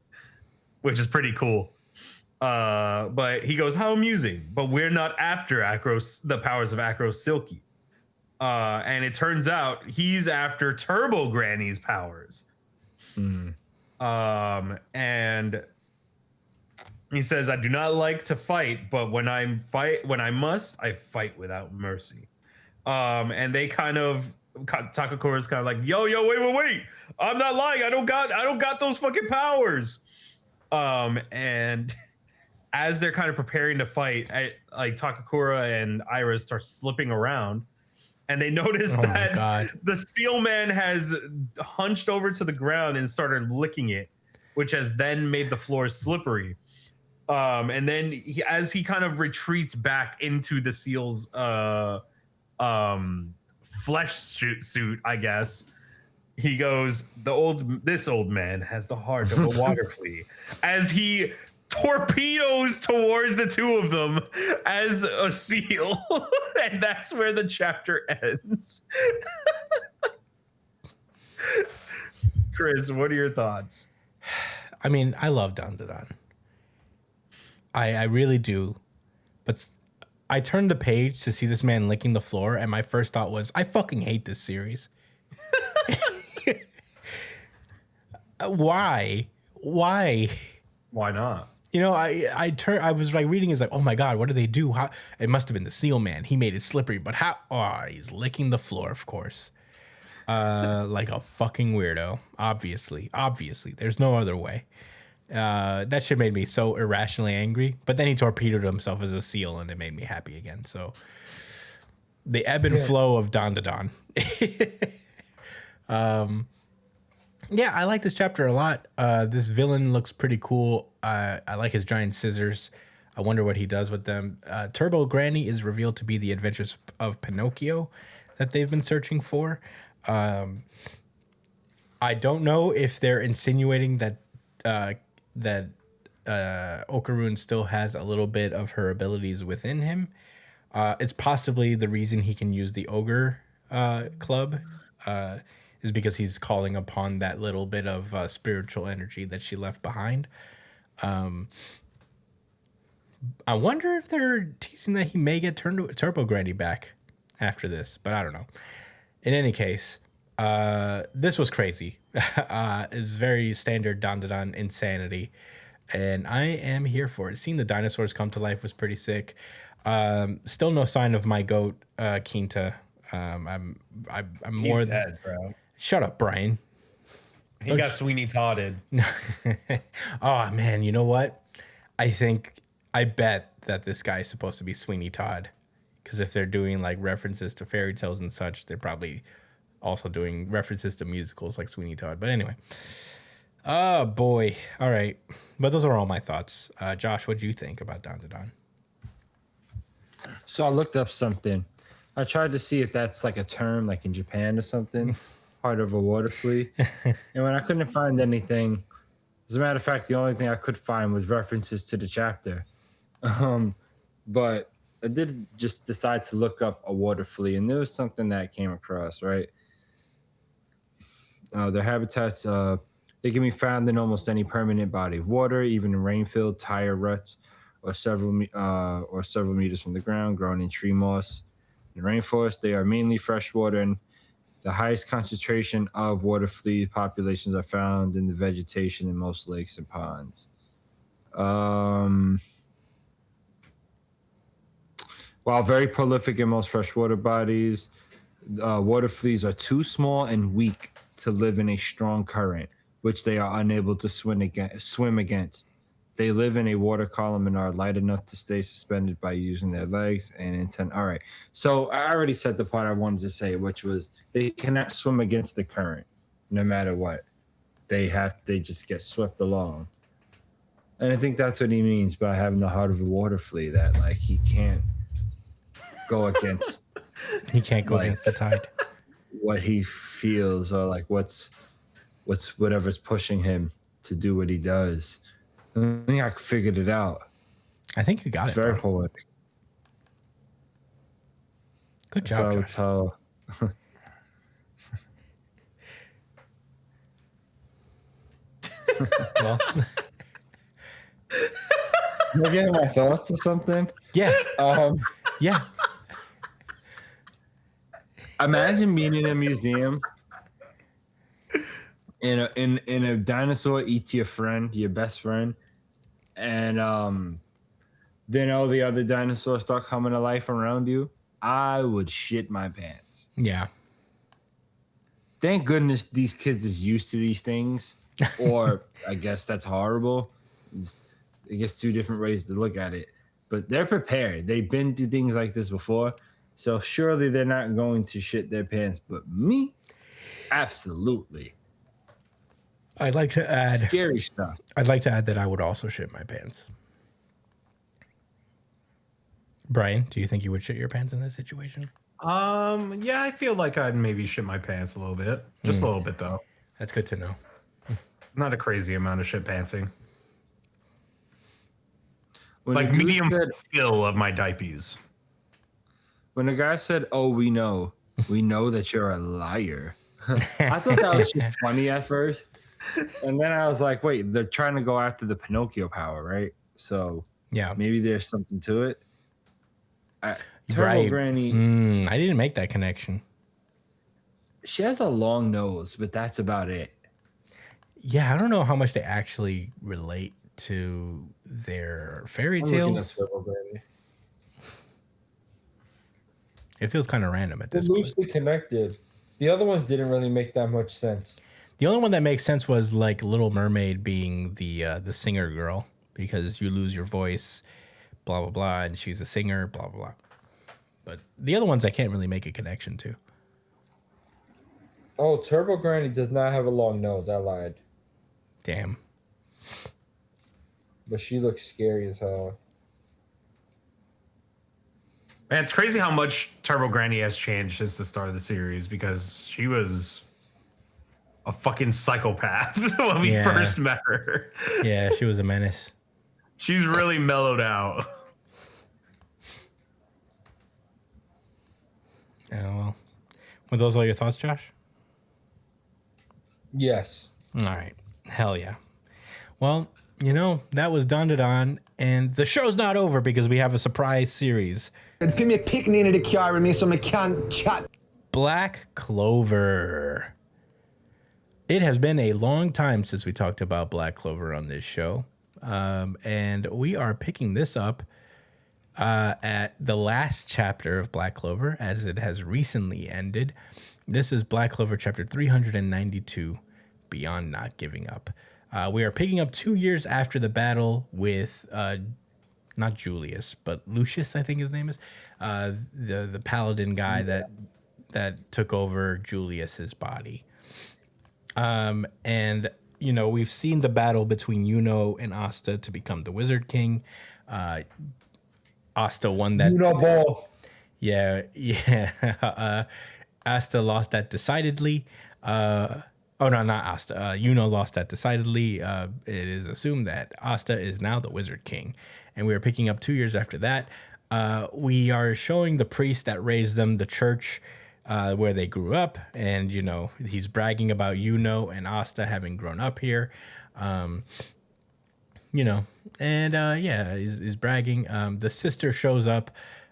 Which is pretty cool. But he goes, how amusing. But we're not after the powers of Acro Silky. And it turns out he's after Turbo Granny's powers. And he says, I do not like to fight, but when I must, I fight without mercy. And they kind of, Takakura's kind of like, yo, wait. I'm not lying. I don't got those fucking powers. And as they're kind of preparing to fight, like Takakura and Ira start slipping around, and they notice that the seal man has hunched over to the ground and started licking it, which has then made the floor slippery. And then as he kind of retreats back into the seal's flesh suit, I guess, he goes, this old man has the heart of a water flea, as he torpedoes towards the two of them as a seal. And that's where the chapter ends. Chris, what are your thoughts? I mean, I love Dandadan. I really do. But I turned the page to see this man licking the floor, and my first thought was, I fucking hate this series. Why? Why? Why not? You know, I was like reading, it's like, oh my God, what did they do? How it must have been the seal man. He made it slippery, but how? Oh, he's licking the floor, of course. Like a fucking weirdo. Obviously. There's no other way. That shit made me so irrationally angry. But then he torpedoed himself as a seal, and it made me happy again. So the ebb and flow of Dandadan. Yeah, I like this chapter a lot. This villain looks pretty cool. I like his giant scissors. I wonder what he does with them. Turbo Granny is revealed to be the adventures of Pinocchio that they've been searching for. I don't know if they're insinuating that Okarun still has a little bit of her abilities within him. It's possibly the reason he can use the ogre club is because he's calling upon that little bit of spiritual energy that she left behind. I wonder if they're teasing that he may get Turbo Granny back after this, but I don't know. In any case, this was crazy. It's very standard Dandadan insanity, and I am here for it. Seeing the dinosaurs come to life was pretty sick. Still no sign of my goat, Quinta. I'm more He's dead, bro. Shut up, Brian. He got Sweeney Todded. Oh man, you know what? I bet that this guy is supposed to be Sweeney Todd, because if they're doing like references to fairy tales and such, they're probably also doing references to musicals like Sweeney Todd. But anyway, oh boy, all right. But those are all my thoughts. Josh, what do you think about Dandadan? So I looked up something. I tried to see if that's like a term, like in Japan or something, part of a water flea. And when I couldn't find anything, as a matter of fact, the only thing I could find was references to the chapter. But I did just decide to look up a water flea, and there was something that I came across, right? Their habitats, they can be found in almost any permanent body of water, even in rain-filled tire ruts, or several meters from the ground, growing in tree moss. In the rainforest, they are mainly freshwater, and the highest concentration of water flea populations are found in the vegetation in most lakes and ponds. While very prolific in most freshwater bodies, water fleas are too small and weak to live in a strong current, which they are unable to swim against. They live in a water column and are light enough to stay suspended by using their legs and intent. All right. So I already said the part I wanted to say, which was they cannot swim against the current, no matter what. They just get swept along. And I think that's what he means by having the heart of a water flea, that like he can't go against against the tide. What he feels, or like what's whatever's pushing him to do what he does. I think I figured it out. I think you got it's it. Very bro. poetic. Good job, Josh. So Well, you're getting my thoughts or something. yeah, yeah. Imagine being in a museum, in a dinosaur eats your friend, your best friend, and then all the other dinosaurs start coming to life around you. I would shit my pants. Yeah. Thank goodness these kids is used to these things, or I guess that's horrible. I guess two different ways to look at it, but they're prepared. They've been through things like this before. So surely they're not going to shit their pants, but me, absolutely. I'd like to add scary stuff. I'd like to add that I would also shit my pants. Brian, do you think you would shit your pants in this situation? Yeah, I feel like I'd maybe shit my pants a little bit. Just a little bit though. That's good to know. Not a crazy amount of shit pantsing. When Like medium fill of my diapers. When the guy said, "Oh, we know that you're a liar," I thought that was just funny at first. And then I was like, wait, they're trying to go after the Pinocchio power, right? So Yeah. maybe there's something to it. Turbo Right. Granny, I didn't make that connection. she has a long nose, but that's about it. Yeah, I don't know how much they actually relate to their fairy I'm looking at tales. Turbo Granny. It feels kind of random at They're this point. loosely connected. The other ones didn't really make that much sense. The only one that makes sense was like Little Mermaid being the singer girl, because you lose your voice, blah blah blah, and she's a singer, blah blah blah. But the other ones I can't really make a connection to. Oh, Turbo Granny does not have a long nose. I lied. Damn. But she looks scary as hell. Man, it's crazy how much Turbo Granny has changed since the start of the series, because she was a fucking psychopath when we Yeah. first met her. Yeah, she was a menace. She's really mellowed out. Yeah, well. Were those all your thoughts, Josh? Yes. All right. Hell yeah. Well, that was Dandadan, and the show's not over because we have a surprise series. Fill me picking in the car with me so I can chat. Black Clover. It has been a long time since we talked about Black Clover on this show. And we are picking this up at the last chapter of Black Clover, as it has recently ended. This is Black Clover chapter 392, Beyond Not Giving Up. We are picking up 2 years after the battle with not Julius, but Lucius, I think his name is, the paladin guy that took over Julius's body. And we've seen the battle between Yuno and Asta to become the Wizard King. Asta won that. Ball. Yeah. Asta lost that decidedly. Oh, no, not Asta. Yuno lost that decidedly. It is assumed that Asta is now the Wizard King. And we are picking up 2 years after that. We are showing the priest that raised them, the church where they grew up. And, he's bragging about Yuno and Asta having grown up here. He's bragging. The sister shows up,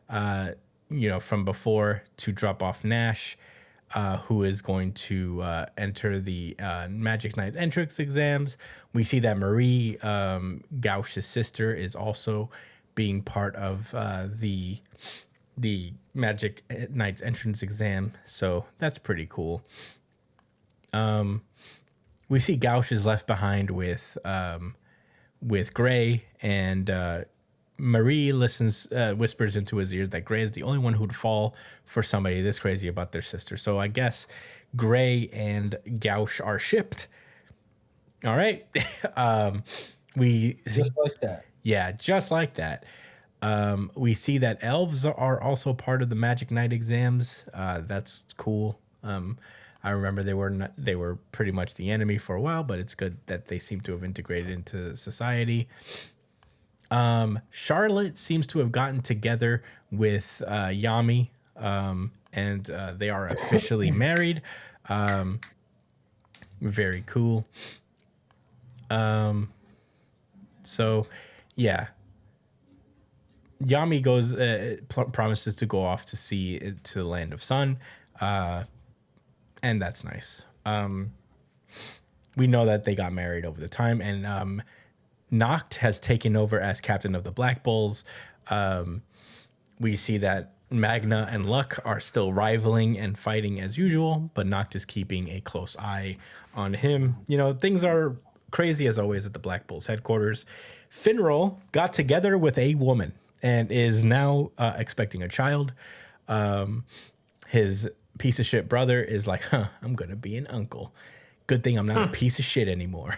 from before to drop off Nash. Who is going to enter the Magic Knight entrance exams. We see that Marie, Gauch's sister, is also being part of the Magic Knight's entrance exam. So that's pretty cool. We see Gauch is left behind with Gray, and Marie whispers into his ear that Gray is the only one who'd fall for somebody this crazy about their sister. So I guess Gray and Gauch are shipped. All right. Just like that. Yeah, just like that. We see that elves are also part of the Magic Knight exams. That's cool. I remember they were pretty much the enemy for a while, but it's good that they seem to have integrated into society. Charlotte seems to have gotten together with Yami, and they are officially married. Very cool. So, yeah. Yami goes, promises to go off to the land of Sun, and that's nice. We know that they got married over the time, and Noct has taken over as captain of the Black Bulls. We see that Magna and Luck are still rivaling and fighting as usual, but Noct is keeping a close eye on him. Things are crazy as always at the Black Bulls headquarters. Finral got together with a woman and is now expecting a child. His piece of shit brother is like, I'm going to be an uncle. Good thing I'm not a piece of shit anymore.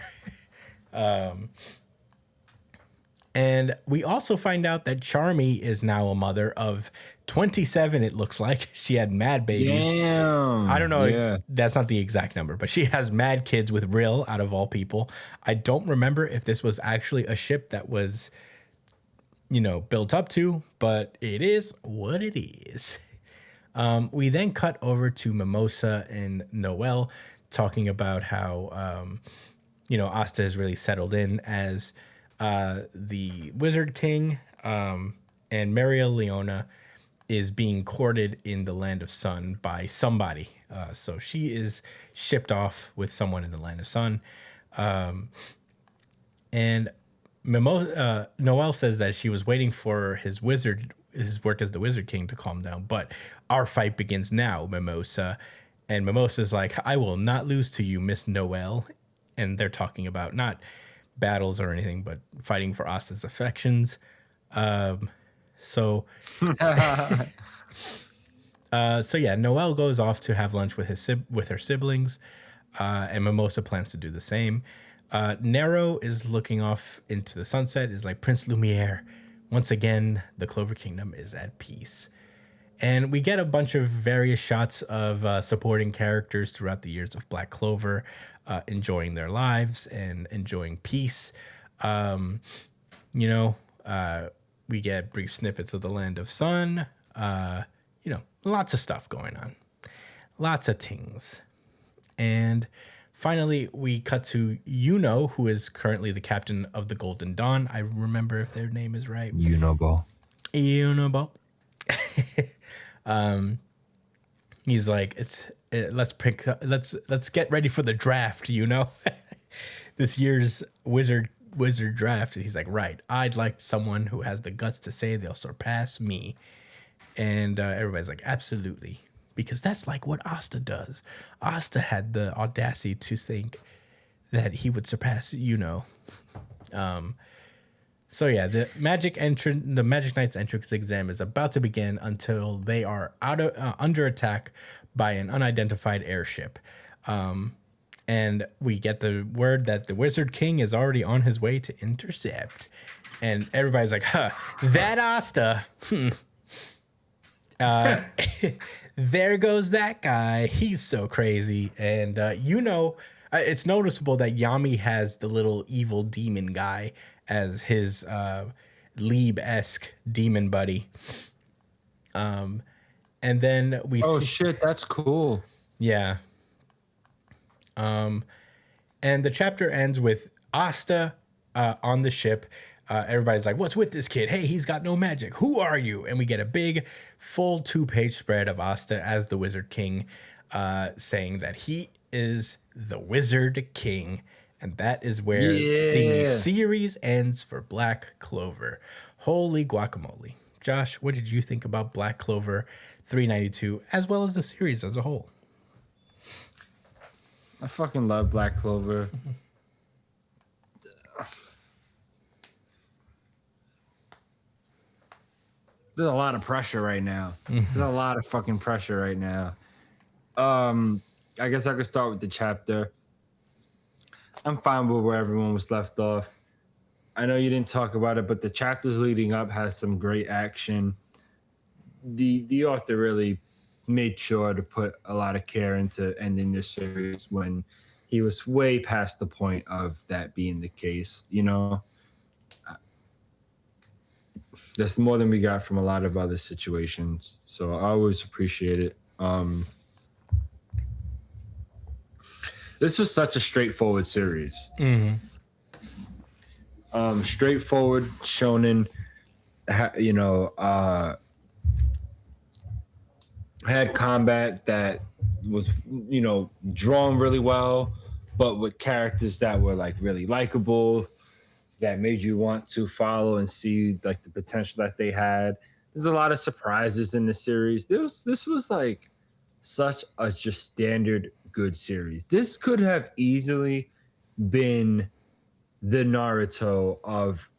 And we also find out that Charmy is now a mother of 27, it looks like. She had mad babies. Damn. I don't know. Yeah. That's not the exact number, but she has mad kids with Rill, out of all people. I don't remember if this was actually a ship that was, built up to, but it is what it is. We then cut over to Mimosa and Noel talking about how, Asta has really settled in as the Wizard King, and Maria Leona is being courted in the Land of Sun by somebody. So she is shipped off with someone in the Land of Sun. And Noel says that she was waiting for his work as the Wizard King to calm down, but our fight begins now, Mimosa. And Mimosa's like, I will not lose to you, Miss Noel. And they're talking about not battles or anything, but fighting for Asta's affections. So yeah, Noel goes off to have lunch with her siblings, and Mimosa plans to do the same. Nero is looking off into the sunset, is like, Prince Lumiere, once again, the Clover Kingdom is at peace. And we get a bunch of various shots of supporting characters throughout the years of Black Clover, enjoying their lives and enjoying peace. We get brief snippets of the Land of Sun. Lots of stuff going on. Lots of things. And finally, we cut to Yuno, who is currently the captain of the Golden Dawn. I remember if their name is right. Yunobo. He's like, let's get ready for the draft, this year's wizard draft. And he's like, right, I'd like someone who has the guts to say they'll surpass me. And everybody's like, absolutely, because that's like what Asta does. Asta had the audacity to think that he would surpass So yeah, the Magic Knight's entrance exam is about to begin until they are under attack by an unidentified airship. And we get the word that the Wizard King is already on his way to intercept. And everybody's like, that Asta. There goes that guy. He's so crazy. And, it's noticeable that Yami has the little evil demon guy as his Leeb-esque demon buddy. And then we see... shit, that's cool. Yeah. And the chapter ends with Asta on the ship. Everybody's like, what's with this kid? Hey, he's got no magic. Who are you? And we get a big, full 2-page spread of Asta as the Wizard King, saying that he is the Wizard King. And that is where the series ends for Black Clover. Holy guacamole. Josh, what did you think about Black Clover 392, as well as the series as a whole? I fucking love Black Clover. There's a lot of pressure right now. There's a lot of fucking pressure right now. I guess I could start with the chapter. I'm fine with where everyone was left off. I know you didn't talk about it, but the chapters leading up had some great action. The author really made sure to put a lot of care into ending this series when he was way past the point of that being the case. That's more than we got from a lot of other situations. So I always appreciate it. This was such a straightforward series. Mm-hmm. Straightforward shonen, had combat that was, drawn really well, but with characters that were like really likable, that made you want to follow and see like the potential that they had. There's a lot of surprises in the series. This was like such a just standard good series. This could have easily been the Naruto of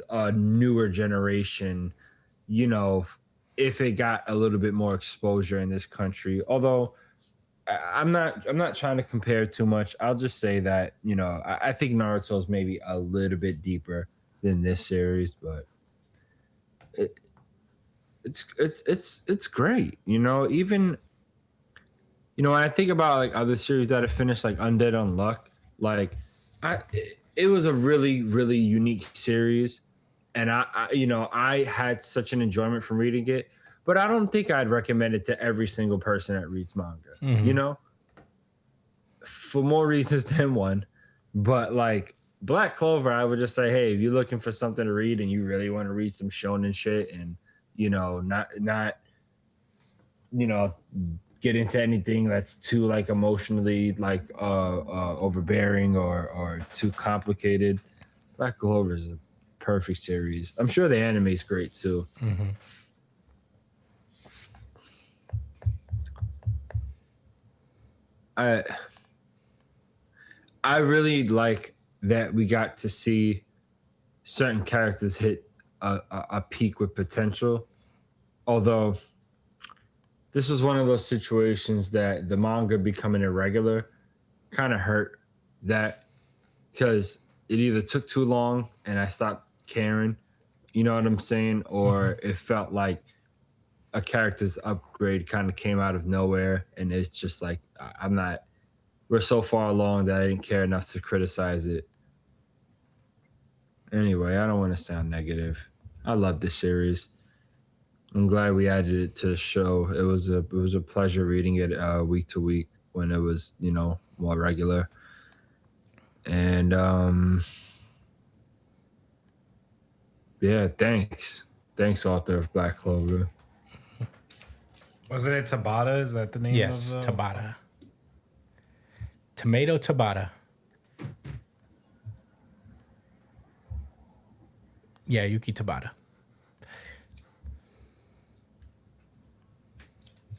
a newer generation, if it got a little bit more exposure in this country. Although I'm not trying to compare too much. I'll just say that, I think Naruto is maybe a little bit deeper than this series, but it's great. Even when I think about like other series that have finished, like Undead Unluck, like it was a really, really unique series, and I had such an enjoyment from reading it. but I don't think I'd recommend it to every single person that reads manga. You know, for more reasons than one. But like Black Clover, I would just say, hey, if you're looking for something to read and you really want to read some shonen shit, and not get into anything that's too like emotionally like overbearing or too complicated, Black Clover is a perfect series. I'm sure the anime is great too. I really like that we got to see certain characters hit a peak with potential. Although this was one of those situations that the manga becoming irregular kind of hurt that, because it either took too long and I stopped caring, you know what I'm saying? Or it felt like a character's upgrade kind of came out of nowhere, and it's just like, we're so far along that I didn't care enough to criticize it. Anyway, I don't want to sound negative. I love this series. I'm glad we added it to the show. It was a pleasure reading it week to week when it was, more regular. And yeah, thanks, author of Black Clover. Wasn't it Tabata? Is that the name? Yes, of Tabata. Tomato Tabata. Yeah, Yuki Tabata.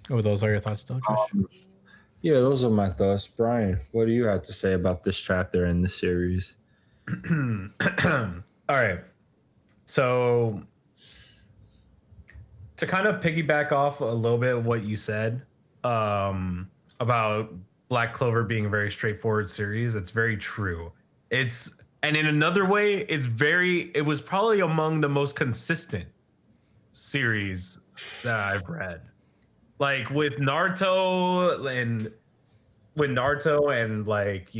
Oh, those are your thoughts, though, Josh? Yeah, those are my thoughts. Brian, what do you have to say about this chapter in the series? All right. So to kind of piggyback off a little bit of what you said about Black Clover being a very straightforward series, it's very true. And in another way, it was probably among the most consistent series that I've read. Like with Naruto and like,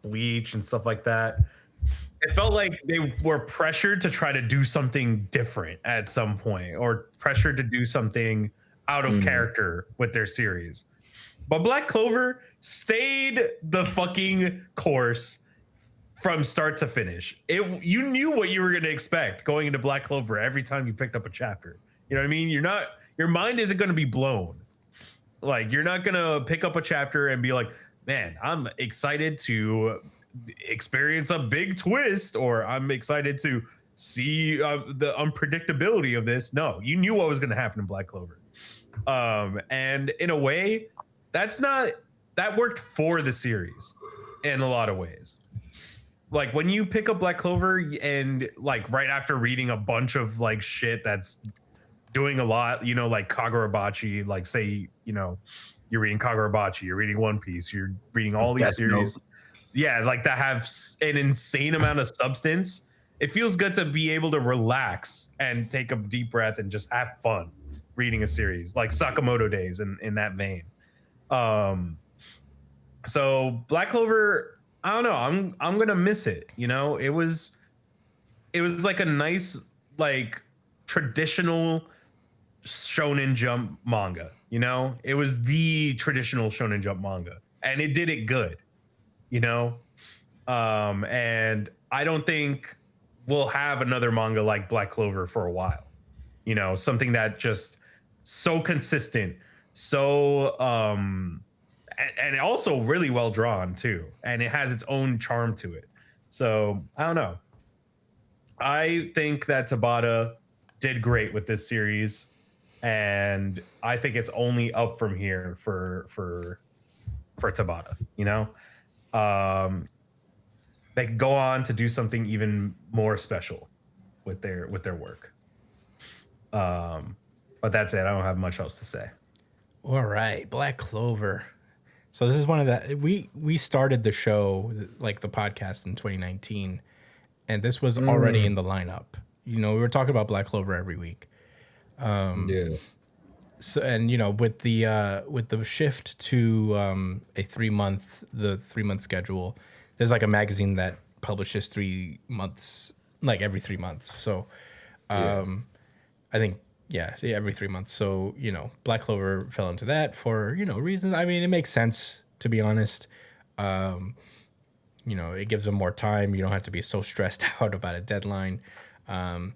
Bleach and stuff like that, it felt like they were pressured to try to do something different at some point, or pressured to do something out of character with their series. But Black Clover stayed the fucking course from start to finish. You knew what you were going to expect going into Black Clover every time you picked up a chapter. You know what I mean? Your mind isn't going to be blown. Like, you're not going to pick up a chapter and be like, man, I'm excited to experience a big twist, or I'm excited to see the unpredictability of this. No, you knew what was going to happen in Black Clover. And in a way, that worked for the series in a lot of ways. Like when you pick up Black Clover and like right after reading a bunch of like shit that's doing a lot, like Kagurabachi, like say, you're reading Kagurabachi, you're reading One Piece, you're reading all these series. Yeah, like that have an insane amount of substance. It feels good to be able to relax and take a deep breath and just have fun reading a series like Sakamoto Days in that vein. So Black Clover, I don't know. I'm gonna miss it. It was like a nice, like traditional Shonen Jump manga. It was the traditional Shonen Jump manga, and it did it good. And I don't think we'll have another manga like Black Clover for a while. Something that just so consistent, so and also really well drawn too, and it has its own charm to it. So I don't know. I think that Tabata did great with this series, and I think it's only up from here for Tabata. They can go on to do something even more special with their work. But that's it. I don't have much else to say. All right, Black Clover. So this is one of the we started the show, like the podcast, in 2019, and this was already in the lineup. We were talking about Black Clover every week. Yeah. So, and with the shift to a 3 month schedule, there's like a magazine that publishes 3 months, like every 3 months. So I think Yeah, every 3 months. So, Black Clover fell into that for, reasons. I mean, it makes sense, to be honest. It gives them more time. You don't have to be so stressed out about a deadline. And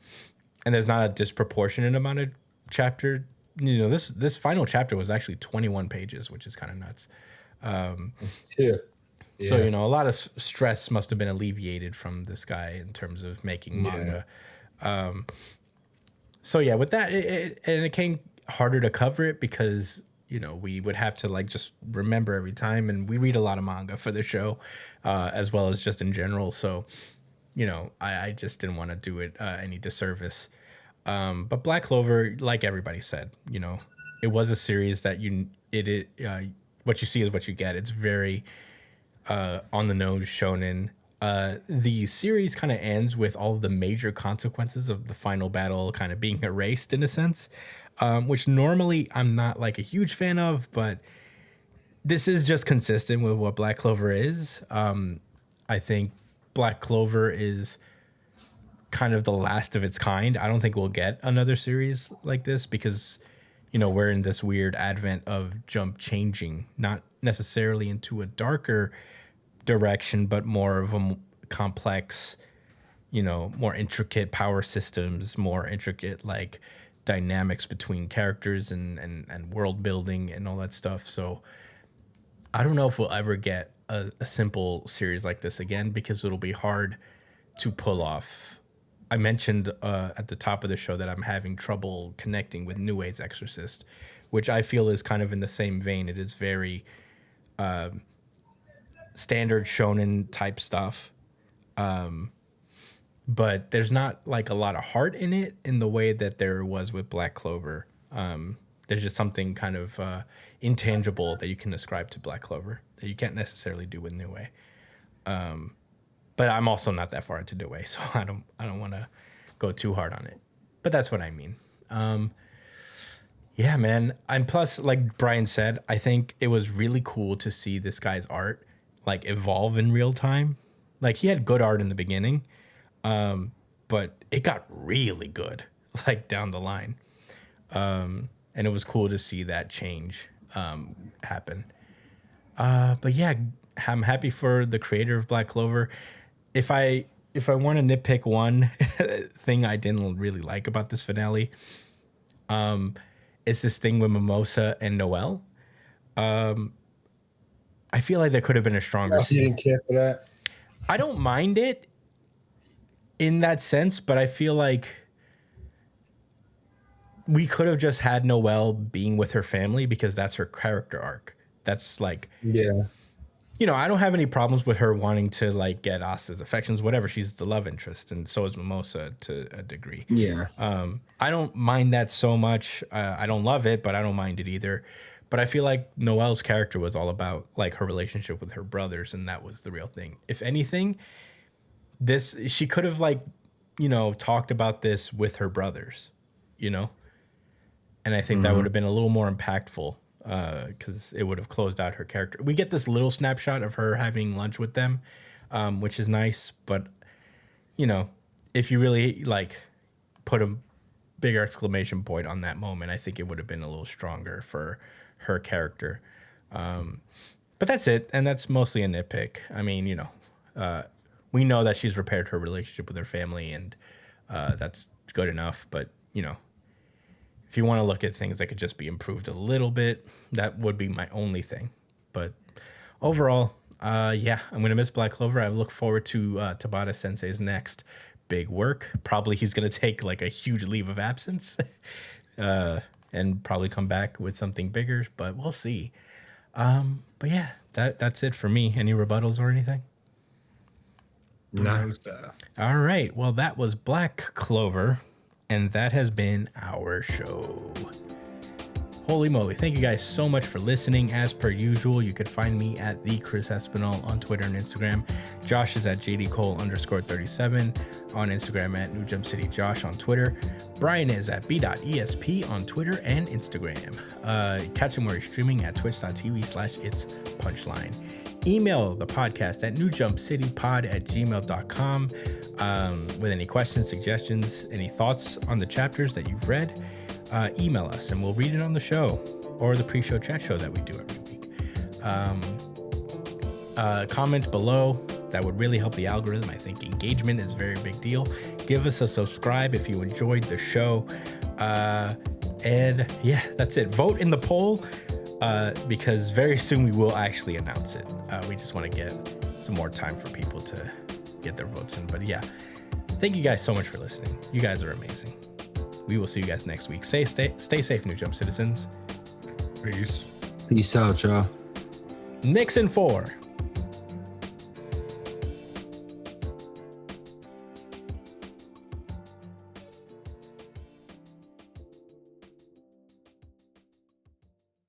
there's not a disproportionate amount of chapter. This final chapter was actually 21 pages, which is kind of nuts. Yeah. So, a lot of stress must have been alleviated from this guy in terms of making manga. So, yeah, with that, it came harder to cover it because, we would have to, just remember every time. And we read a lot of manga for the show, as well as just in general. So, I just didn't want to do it any disservice. But Black Clover, like everybody said, it was a series that what you see is what you get. It's very on the nose shonen. The series kind of ends with all of the major consequences of the final battle kind of being erased in a sense, which normally I'm not a huge fan of, but this is just consistent with what Black Clover is. I think Black Clover is kind of the last of its kind. I don't think we'll get another series like this because, we're in this weird advent of Jump changing, not necessarily into a darker direction, but more of a complex, more intricate power systems, more intricate dynamics between characters and world building and all that stuff. So I don't know if we'll ever get a simple series like this again because it'll be hard to pull off. I mentioned at the top of the show that I'm having trouble connecting with New Age's Exorcist, which I feel is kind of in the same vein. It is very standard shonen type stuff, but there's not a lot of heart in it in the way that there was with Black Clover. There's just something kind of intangible that you can ascribe to Black Clover that you can't necessarily do with New Age. But I'm also not that far into New Age, so I don't want to go too hard on it. But that's what I mean. Yeah, man. And plus, like Brian said, I think it was really cool to see this guy's art evolve in real time. He had good art in the beginning, but it got really good down the line. And it was cool to see that change happen. But yeah, I'm happy for the creator of Black Clover. If I want to nitpick one thing I didn't really like about this finale, it's this thing with Mimosa and Noelle. I feel like there could have been a stronger You didn't care for that? I don't mind it in that sense, but I feel like we could have just had Noelle being with her family because that's her character arc. That's Yeah. I don't have any problems with her wanting to get Asta's affections, whatever. She's the love interest, and so is Mimosa to a degree. Yeah. I don't mind that so much. I don't love it, but I don't mind it either. But I feel like Noelle's character was all about her relationship with her brothers, and that was the real thing. If anything, she could have talked about this with her brothers, and I think that would have been a little more impactful. Because it would have closed out her character. We get this little snapshot of her having lunch with them, which is nice. But, if you really put a bigger exclamation point on that moment, I think it would have been a little stronger for her character. But that's it. And that's mostly a nitpick. I mean, we know that she's repaired her relationship with her family, and that's good enough. But, if you want to look at things that could just be improved a little bit, that would be my only thing. But overall, yeah, I'm going to miss Black Clover. I look forward to Tabata Sensei's next big work. Probably he's going to take a huge leave of absence and probably come back with something bigger, but we'll see. But yeah, that's it for me. Any rebuttals or anything? No. All right. Well, that was Black Clover. And that has been our show. Holy moly. Thank you guys so much for listening. As per usual, you could find me at the Chris Espinal on Twitter and Instagram. Josh is at JDCole_37 on Instagram, at New Jump City Josh on Twitter. Brian is at b.esp on Twitter and Instagram. Catch him where he's streaming at twitch.tv/itspunchline. Email the podcast at newjumpcitypod@gmail.com with any questions, suggestions, any thoughts on the chapters that you've read. email us and we'll read it on the show or the pre-show chat show that we do every week. Comment below. That would really help the algorithm. I think engagement is a very big deal. Give us a subscribe if you enjoyed the show. And yeah, that's it. Vote in the poll because very soon we will actually announce it. We just want to get some more time for people to get their votes in. But yeah, thank you guys so much for listening. You guys are amazing. We will see you guys next week. Stay safe, New Jump citizens. Peace. Peace out, y'all. Nixon 4.